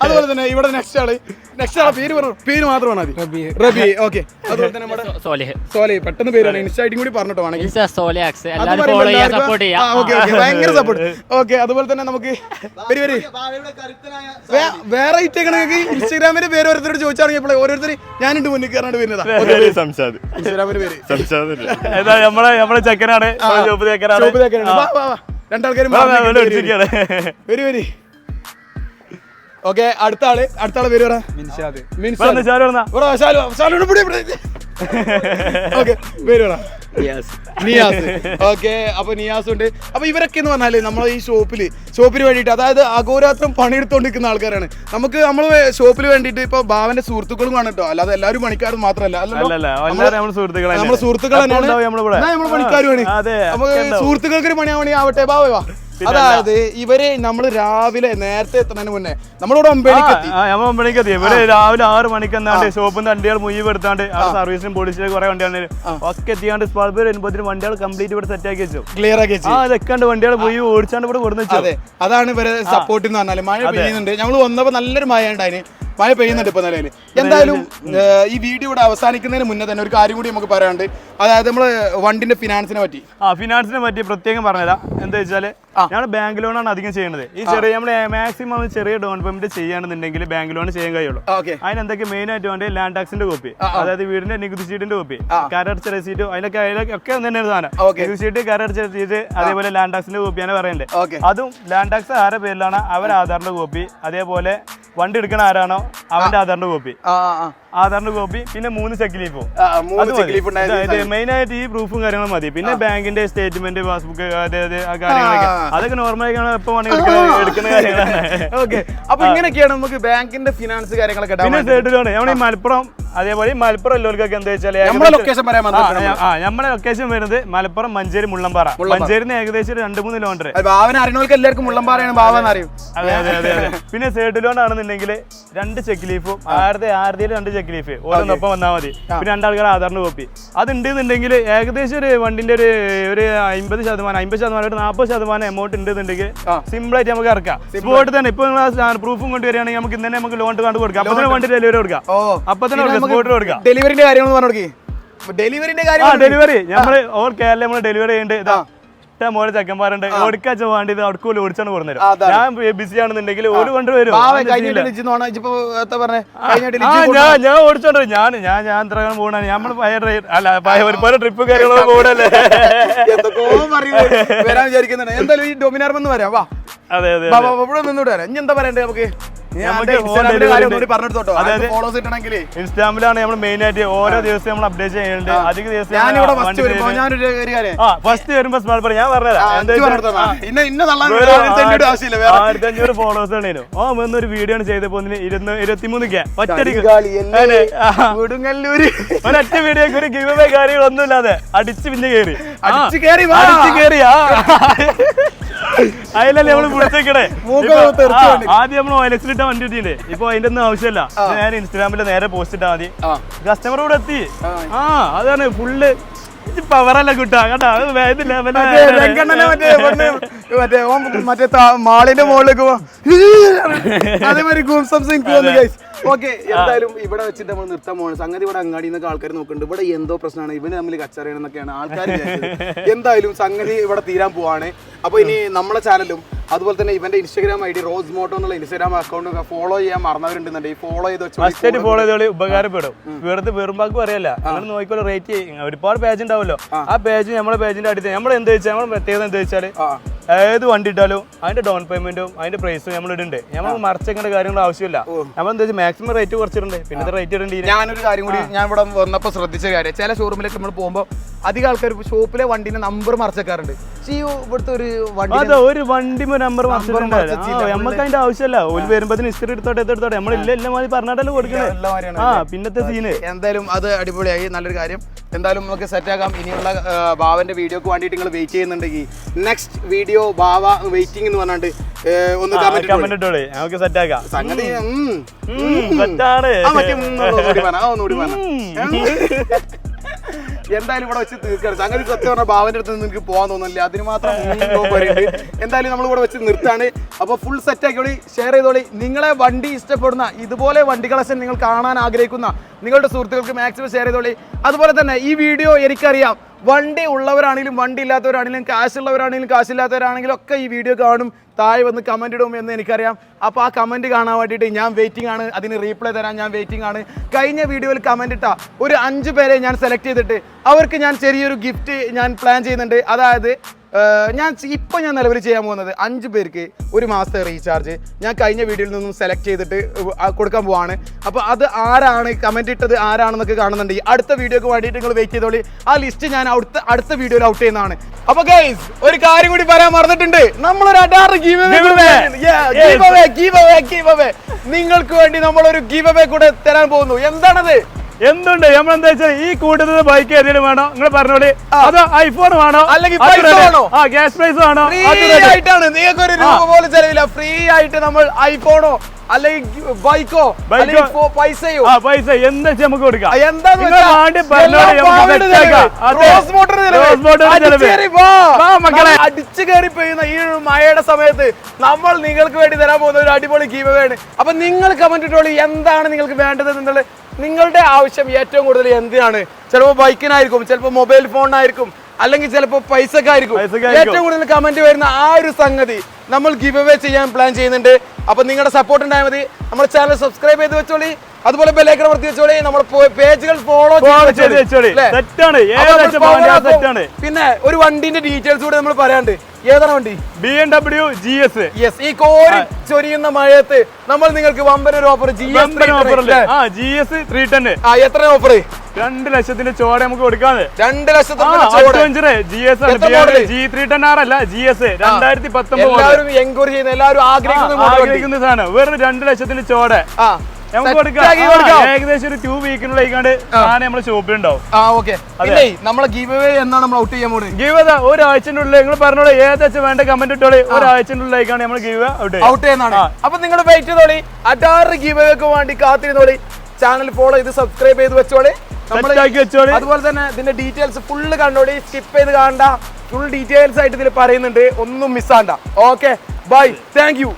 അതുപോലെ തന്നെ ഇവിടെ നെക്സ്റ്റ് ആളെ പേര് മാത്രം പറഞ്ഞാൽ മതി. റബി. ഓക്കെ. അതുപോലെ തന്നെ നമ്മുടെ സോലി. പെട്ടെന്ന് പേരാണ്. ഇൻസ്റ്റ ഐഡി കൂടി പറഞ്ഞിട്ടോ ആണെങ്കിൽ ഭയങ്കര സപ്പോർട്ട്. ഓക്കെ. അതുപോലെ തന്നെ നമുക്ക് വേറെ ഇട്ടേക്കണെങ്കിൽ ഇൻസ്റ്റാഗ്രാമിന്റെ പേര് ഓരോരുത്തരോട് ചോദിച്ചാണെങ്കിൽ ഓരോരുത്തർ ഞാനിട്ട് മുന്നിൽ കയറാണ്ട് വരുന്നതാ. ഇൻസ്റ്റാഗ്രാമിന്റെ പേര് നമ്മളെ ചെക്കനാണ്. രണ്ടാൾക്കാരും വരി. ഓക്കെ. അടുത്ത ആളെ പേര് പറ. പേര് പറ. നിയാസ്. ഓക്കെ. അപ്പൊ നിയാസ് ഉണ്ട്. അപ്പൊ ഇവരൊക്കെ എന്ന് പറഞ്ഞാല് നമ്മളെ ഈ ഷോപ്പിന് വേണ്ടിയിട്ട്, അതായത് അഹോരാത്രം പണിയെടുത്തോണ്ടിരിക്കുന്ന ആൾക്കാരാണ്. നമ്മള് ഷോപ്പിൽ വേണ്ടിയിട്ട് ഇപ്പൊ ഭാവന്റെ സുഹൃത്തുക്കളും ആണ് കേട്ടോ, അല്ലാതെ എല്ലാവരും പണിക്കാരും മാത്രമല്ല. നമ്മളെ സുഹൃത്തുക്കൾ തന്നെയാണ്, നമ്മള് പണിക്കാരുമാണ്. നമുക്ക് സുഹൃത്തുക്കൾക്ക് പണി ആവട്ടെ. ഭാവ അതായത് ഇവര് നമ്മള് രാവിലെ നേരത്തെ എത്തുന്നതിന് മുന്നേ നമ്മളിവിടെ 9 മണിക്ക് എത്തി. ഇവര് രാവിലെ 6 മണിക്ക് എന്നാണ്ട് ഷോപ്പിൽ വണ്ടികൾ മുഴുവൻ എടുത്താണ്ട് സർവീസിനും പോലീസിനും കുറെ വണ്ടിയാണ് ഒക്കെ എത്തിയാണ്ട് വണ്ടികൾ കംപ്ലീറ്റ് ഇവിടെ സെറ്റ് ആക്കി വെച്ചു, ക്ലിയർ ആക്കി വെച്ചു. അതൊക്കെ വണ്ടികൾ മുഴുവൻ ഓടിച്ചാണ്ട് ഇവിടെ കൊടുത്തു. അതെ, അതാണ് ഇവരെ സപ്പോർട്ട് എന്ന് പറഞ്ഞാല്. മഴ പെയ്യുന്നുണ്ട്. ഞങ്ങൾ വന്നപ്പോ നല്ലൊരു മഴ ഉണ്ടായിന്. മഴ പെയ്യുന്നുണ്ട് ഇപ്പൊ നിലയിൽ. എന്തായാലും ഈ വീഡിയോ ഇവിടെ അവസാനിക്കുന്നതിന് മുന്നേ തന്നെ ഒരു കാര്യം കൂടി നമുക്ക് പറയാനുണ്ട്. അതായത് നമ്മള് വണ്ടിന്റെ ഫിനാൻസിനെ പറ്റി പ്രത്യേകം പറഞ്ഞുതരാം. എന്താ വെച്ചാല് ഞങ്ങൾ ബാങ്ക് ലോണാണ് അധികം ചെയ്യുന്നത്. ഈ ചെറിയ നമ്മള് മാക്സിമം ചെറിയ ഡൗൺ പേയ്മെന്റ് ചെയ്യുകയാണെന്നുണ്ടെങ്കിൽ ബാങ്ക് ലോൺ ചെയ്യാൻ കഴിയുള്ളൂ. അതിന് എന്തൊക്കെ മെയിൻ ആയിട്ട് വേണ്ടത് ലാൻഡ് ടാക്സിന്റെ കോപ്പി, അതായത് വീടിന്റെ നികുതി ചീട്ടിന്റെ കോപ്പി, കരടച്ച റെസീറ്റ്, അതിലൊക്കെ തന്നെയാണ് സാധനം. നികുതി ചീട്ട്, കരടച്ച റെസീറ്റ്, അതേപോലെ ലാൻഡ് ടാക്സിന്റെ കോപ്പിയാണ് പറയേണ്ടത്. അതും ലാൻഡ് ടാക്സ് ആരുടെ പേരിലാണ് അവരുടെ ആധാറിന്റെ കോപ്പി, അതേപോലെ വണ്ടി എടുക്കണ ആരാണോ അവന്റെ ആധാറിന്റെ കോപ്പി, പിന്നെ 3 ചെക്ക് ലീഫും. മെയിൻ ആയിട്ട് ഈ പ്രൂഫും കാര്യങ്ങളും മതി. പിന്നെ ബാങ്കിന്റെ സ്റ്റേറ്റ്മെന്റ്, പാസ്ബുക്ക്, കാര്യങ്ങളൊക്കെ അതൊക്കെ നോർമലായിട്ടാണ് ഇപ്പൊ എടുക്കുന്ന കാര്യങ്ങളാണ്. ഓക്കെ. അപ്പൊ ഇങ്ങനെയൊക്കെയാണ് നമുക്ക് ബാങ്കിന്റെ ഫിനാൻസ് കാര്യങ്ങളൊക്കെ. പിന്നെ സൈഡിലാണ് നമ്മൾ മലപ്പുറം, അതേപോലെ മലപ്പുറം എല്ലാവർക്കൊക്കെ എന്താ വെച്ചാൽ നമ്മളെ ലൊക്കേഷൻ വരുന്നത് മലപ്പുറം മഞ്ചേരി മുള്ളമ്പാറ. മഞ്ചേരിന്ന് ഏകദേശം 2-3 കിലോമീറ്റർ. അറിയുന്നവർക്ക് എല്ലാവർക്കും മുള്ളമ്പാറയാണ് ഭാവം അറിയും. അതെ. പിന്നെ സൈഡ് ലോൺ ആണെന്നുണ്ടെങ്കിൽ 2 ചെക്ക് ലീഫും 2 ചെക്ക് ലീഫ് ഓരോന്നൊപ്പം വന്നാൽ മതി. പിന്നെ 2 ആൾക്കാർ ആധാറിന്റെ കോപ്പി. അത് ഉണ്ടെന്നുണ്ടെങ്കിൽ ഏകദേശം ഒരു വണ്ടിന്റെ ഒരു 50%, 40% എമൗണ്ട് ഉണ്ടെന്നുണ്ടെങ്കിൽ സിമ്പിൾ ആയിട്ട് നമുക്ക് ഇറക്കാം. സ്പോട്ട് തന്നെ. ഇപ്പൊ പ്രൂഫും കൊണ്ടുവരികയാണെങ്കിൽ നമുക്ക് ഇന്നെ നമുക്ക് ലോൺ കണ്ടു കൊടുക്കാം. അപ്പൊ തന്നെ വണ്ടി ഡെലിവറി കൊടുക്കാം. അപ്പൊ തന്നെ സ്പോട്ട് കൊടുക്കാം. ഡെലിവറിന്റെ കാര്യങ്ങൾ പറഞ്ഞു. ഡെലിവറി നമ്മള് ഓൾ കേരള നമ്മള് ഡെലിവറി ചെയ്യേണ്ടത് മോളെ ചെക്കന്മാരുണ്ട്. ഓടിക്കാച്ച വേണ്ടി അടുക്കൂല ഓടിച്ചാണ് കൊടുക്കുന്നത്. ഞാൻ ബിസി ആണെന്നുണ്ടെങ്കിൽ ഒരു കൊണ്ടുവരും. ഞാൻ ഓടിച്ചോണ്ട് ഞാൻ എത്ര പോകണ നമ്മൾ ഒരുപാട് ട്രിപ്പ് കാര്യങ്ങളൊക്കെ പോകണല്ലേ. വരാൻ വിചാരിക്കുന്നുണ്ട്. എന്തായാലും ഈ ഡൊമിനാർമെന്ന് വരാം. വാ. അതെ നിന്നോട്ട് വരാം. ഇനി എന്താ പറയണ്ടേ നമുക്ക്? ഇൻസ്റ്റാഗ്രാമിലാണ് നമ്മൾ മെയിൻ ആയിട്ട് ഓരോ ദിവസം നമ്മൾ അപ്ഡേറ്റ് ചെയ്യുന്നുണ്ട്. അധിക ദിവസം ഫസ്റ്റ് വരുമ്പോ ഞാൻ പറഞ്ഞുതരാം. 1500 ഫോളോവേഴ്സ് ഉണ്ടായിരുന്നു. ഒരു വീഡിയോ ചെയ്തപ്പോ 23K ഒരൊറ്റ വീഡിയോ ഒരു ഗിവ് അവേ കാര്യങ്ങളൊന്നും ഇല്ലാതെ അടിച്ച് പിന്നെ കയറി അതിലല്ലേ നമ്മള് പിടിച്ചേക്കണേ. ആദ്യം നമ്മൾ OLX-ലിട്ട വണ്ടി കിട്ടിയില്ലേ. ഇപ്പൊ അതിന്റെ ഒന്നും ആവശ്യമില്ല. ഞാൻ ഇൻസ്റ്റാഗ്രാമിൽ നേരെ പോസ്റ്റ് ഇട്ടാ മതി. കസ്റ്റമർ കൂടെ എത്തി. അതാണ് ഫുള്ള് പവറല്ല കിട്ടാ കേട്ടോ. മറ്റേ മാളിന്റെ മുകളിലേക്ക് അതേമാതിരി ഓക്കെ, എന്തായാലും ഇവിടെ വെച്ചിട്ട് നമ്മൾ നിർത്താൻ പോകുന്നത്. സംഗതി ഇവിടെ അങ്ങാടി നിന്നൊക്കെ ആൾക്കാർ നോക്കുന്നുണ്ട്. ഇവിടെ എന്തോ പ്രശ്നമാണ്, ഇവന് തമ്മിൽ കച്ചറിയണമെന്നൊക്കെയാണ് ആൾക്കാർ വിചാരിച്ചത്. എന്തായാലും സംഗതി ഇവിടെ തീരാൻ പോവാണ്. അപ്പൊ ഇനി നമ്മളെ ചാനലും അതുപോലെ തന്നെ ഇവന്റെ ഇൻസ്റ്റാഗ്രാം ഐഡി റോസ് മോട്ടോ എന്നുള്ള ഇൻസ്റ്റാഗ്രാം അക്കൗണ്ട് ഫോളോ ചെയ്യാൻ മറന്നവരുണ്ടെന്നുണ്ടെങ്കിൽ ഫോളോ ചെയ്ത് ഫോളോ ചെയ്തോളി, ഉപകാരപ്പെടും. വെറുതെ വെറുമ്പാക്കും അറിയില്ല, നിങ്ങൾ നോക്കിക്കോളെ. റേറ്റ് ചെയ്യും, ഒരുപാട് പേജ് ഉണ്ടാവുമല്ലോ. ആ പേജ് നമ്മുടെ പേജിന്റെ അടുത്ത് നമ്മൾ എന്താ വെച്ചാൽ നമ്മൾ പ്രത്യേകത എന്താ വെച്ചാൽ ഏത് വണ്ടി ഇട്ടാലും അതിന്റെ ഡൗൺ പേയ്മെന്റും അതിന്റെ പ്രൈസും നമ്മൾ ഇടുന്നുണ്ട്. നമ്മൾ മറച്ചേക്കേണ്ട കാര്യങ്ങൾ ആവശ്യമില്ല. നമ്മൾ എന്താ വെച്ചാൽ മാക്സിമം റേറ്റ് കുറച്ചിട്ടുണ്ട്, പിന്നെ റേറ്റ് ഇടേണ്ടി. ഞാനൊരു കാര്യം കൂടി ഞാൻ ഇവിടെ വന്നപ്പോൾ ശ്രദ്ധിച്ച കാര്യം, ചില ഷോറൂമിലേക്ക് നമ്മൾ പോകുമ്പോൾ അധികം ആൾക്കാർ ഷോപ്പിലെ വണ്ടിന്റെ നമ്പർ മറച്ചേക്കാറുണ്ട്. ഇവിടുത്തെ ഒരു വണ്ടി നമ്പർ നമുക്ക് അതിന്റെ ആവശ്യമല്ല. ഒരു വരുമ്പോ ഹിസ്റ്ററി എടുത്തോട്ടെ നമ്മൾ ഇല്ല മാതിരി പറഞ്ഞാട്ടല്ലോ കൊടുക്കണേ. പിന്നത്തെ സീന് എന്തായാലും അത് അടിപൊളിയായി, നല്ലൊരു കാര്യം. എന്തായാലും നമുക്ക് സെറ്റ് ആക്കാം. ഇനിയുള്ള ബാവന്റെ വീഡിയോക്ക് വേണ്ടിയിട്ട് നിങ്ങൾ വെയിറ്റ് ചെയ്യുന്നുണ്ടെങ്കിൽ നെക്സ്റ്റ് വീഡിയോ ബാവ വെയിറ്റിംഗ് എന്ന് പറഞ്ഞിട്ട് ഒന്ന് കമന്റ് ഇട്ടോളെ, നമുക്ക് സെറ്റ് ആക്കാം. സംഗതി എന്തായാലും ഇവിടെ വെച്ച് തീർക്കാണ്. സംഗതി സത്യം പറഞ്ഞാൽ ബാവന്റെ അടുത്ത് നിന്ന് എനിക്ക് പോകാൻ തോന്നുന്നില്ല, അതിന് മാത്രം എന്തായാലും നമ്മൾ ഇവിടെ വെച്ച് നിർത്താണ്. അപ്പോൾ ഫുൾ സെറ്റ് ആക്കിയോളി, ഷെയർ ചെയ്തോളി. നിങ്ങളെ വണ്ടി ഇഷ്ടപ്പെടുന്ന ഇതുപോലെ വണ്ടി കളക്ഷൻ നിങ്ങൾ കാണാൻ ആഗ്രഹിക്കുന്ന നിങ്ങളുടെ സുഹൃത്തുക്കൾക്ക് മാക്സിമം ഷെയർ ചെയ്തോളി. അതുപോലെ തന്നെ ഈ വീഡിയോ എനിക്കറിയാം വണ്ടി ഉള്ളവരാണെങ്കിലും വണ്ടി ഇല്ലാത്തവരാണെങ്കിലും കാശ് ഉള്ളവരാണെങ്കിലും കാശില്ലാത്തവരാണെങ്കിലും ഒക്കെ ഈ വീഡിയോ കാണും, താഴെ വന്ന് കമൻറ്റ് ഇടും എന്ന് എനിക്കറിയാം. അപ്പോൾ ആ കമൻറ്റ് കാണാൻ വേണ്ടിയിട്ട് ഞാൻ വെയിറ്റിംഗ് ആണ്, അതിന് റീപ്ലൈ തരാൻ ഞാൻ വെയിറ്റിംഗ് ആണ്. കഴിഞ്ഞ വീഡിയോയിൽ കമൻറ്റ് ഇട്ട ഒരു 5 പേരെ ഞാൻ സെലക്ട് ചെയ്തിട്ട് അവർക്ക് ഞാൻ ചെറിയൊരു ഗിഫ്റ്റ് ഞാൻ പ്ലാൻ ചെയ്യുന്നുണ്ട്. അതായത് ഞാൻ നിലവിൽ ചെയ്യാൻ പോകുന്നത് 5 പേർക്ക് 1 മാസത്തെ റീചാർജ് ഞാൻ കഴിഞ്ഞ വീഡിയോയിൽ നിന്നും സെലക്ട് ചെയ്തിട്ട് കൊടുക്കാൻ പോവാണ്. അപ്പോൾ അത് ആരാണ് കമൻറ്റ് ഇട്ടത് ആരാണെന്നൊക്കെ കാണുന്നുണ്ടെങ്കിൽ അടുത്ത വീഡിയോക്ക് വേണ്ടിയിട്ട് നിങ്ങൾ വെയിറ്റ് ചെയ്തോളി. ആ ലിസ്റ്റ് ഞാൻ അടുത്ത വീഡിയോയിൽ ഔട്ട് ചെയ്യുന്നതാണ്. അപ്പോൾ ഗൈസ് ഒരു കാര്യം കൂടി പറയാൻ മറന്നിട്ടുണ്ട്, നമ്മളൊരു നിങ്ങൾക്ക് വേണ്ടി നമ്മളൊരു ഗീവ് അവേ കൂടെ തരാൻ പോകുന്നു. എന്താണത്? എന്തുണ്ട് നമ്മളെന്താ വെച്ചാൽ ഈ കൂട്ടത്തിൽ ബൈക്ക് ഏതെങ്കിലും വേണോ നിങ്ങൾ പറഞ്ഞോളി, അതോ ഐഫോൺ വേണോ അല്ലെങ്കിൽ ഗ്യാസ് പ്രൈസ് വേണോ? ആയിട്ടാണ് നിങ്ങൾക്ക് ഒരു രൂപ പോലും ചെലവില്ല, ഫ്രീ ആയിട്ട് നമ്മൾ ഐഫോണോ അല്ലെങ്കിൽ ബൈക്കോ പൈസയോ പൈസ എന്താ നമുക്ക് കൊടുക്കാം. അടിച്ചു കയറി പെയ്യുന്ന ഈ മഴയുടെ സമയത്ത് നമ്മൾ നിങ്ങൾക്ക് വേണ്ടി തരാൻ പോകുന്ന ഒരു അടിപൊളി ഗീവ് അവേ ആണ്. അപ്പൊ നിങ്ങൾ കമന്റ് ഇട്ടോളി എന്താണ് നിങ്ങൾക്ക് വേണ്ടത് എന്നുള്ളത്. നിങ്ങളുടെ ആവശ്യം ഏറ്റവും കൂടുതൽ എന്തിനാണ്? ചിലപ്പോൾ ബൈക്കിനായിരിക്കും, ചിലപ്പോൾ മൊബൈൽ ഫോണിനായിരിക്കും, അല്ലെങ്കിൽ ചിലപ്പോൾ പൈസക്കായിരിക്കും. ഏറ്റവും കൂടുതൽ കമന്റ് വരുന്ന ആ ഒരു സംഗതി നമ്മൾ ഗിവ് അവേ ചെയ്യാൻ പ്ലാൻ ചെയ്യുന്നുണ്ട്. അപ്പൊ നിങ്ങളുടെ സപ്പോർട്ട് ഉണ്ടായാൽ മതി. നമ്മുടെ ചാനൽ സബ്സ്ക്രൈബ് ചെയ്ത് വെച്ചോളി, അതുപോലെ ബെല്ലൈക്കൺ അമർത്തി വെച്ചോളി, നമ്മുടെ പേജുകൾ ഫോളോ ചെയ്ത്. പിന്നെ ഒരു വണ്ടിന്റെ ഡീറ്റെയിൽസ് കൂടെ നമ്മൾ പറയാണ്ട്. ഏതാണ് വണ്ടി? BMW GS. യെസ്, ഈ കോരി ചൊരിയുന്ന മഴയത്ത് നമ്മൾ നിങ്ങൾക്ക് വമ്പനൊരു ഓഫർ GS 310. എത്ര ഓഫർ? 2 ലക്ഷത്തിന്റെ ചോട നമുക്ക് കൊടുക്കാതെ. 2 ലക്ഷത്തിന് GS G310R അല്ല, GS 2019. എല്ലാവരും എൻക്വയറി ചെയ്യുന്ന എല്ലാവരും ആഗ്രഹിക്കുന്ന സാധനം വെറും 2 ലക്ഷത്തിന്റെ ചോട നമുക്ക് കൊടുക്കാം. ഏകദേശം ഒരു 2 വീക്കിനുള്ളിലേക്കാണ്ട് നമ്മുടെ ഷോപ്പിലുണ്ടാവും. നമ്മളെ ഗീവ് അവേ എന്നാണ് നമ്മൾ ഔട്ട് ചെയ്യാൻ പോകുന്നത്? ഗീവ് അവേ ഒരാഴ്ചന്റെ ഉള്ളിൽ നിങ്ങൾ പറഞ്ഞോളൂ, ഏകദേശം വേണ്ട കമന്റ് ഇട്ടോളി. ഒരാഴ്ചന്റെ ഉള്ളിലേക്കാണ് നമ്മൾ ഗീവ് ഔട്ട് ചെയ്യുന്നതാണ്. അപ്പൊ നിങ്ങൾ വെയിറ്റ് ചെയ്തോളി, 6 ഗീവ് അവേക്ക് വേണ്ടി കാത്തിരുന്നോളി. ചാനൽ ഫോളോ ചെയ്ത് സബ്സ്ക്രൈബ് ചെയ്ത് വെച്ചോളി. അതുപോലെ തന്നെ ഇതിന്റെ ഡീറ്റെയിൽസ് ഫുള്ള് കണ്ടോളി, സ്കിപ്പ് ചെയ്ത് കാണണ്ട. ഫുൾ ഡീറ്റെയിൽസ് ആയിട്ട് ഇതിൽ പറയുന്നുണ്ട്, ഒന്നും മിസ്സാണ്ട. Okay, bye, thank U.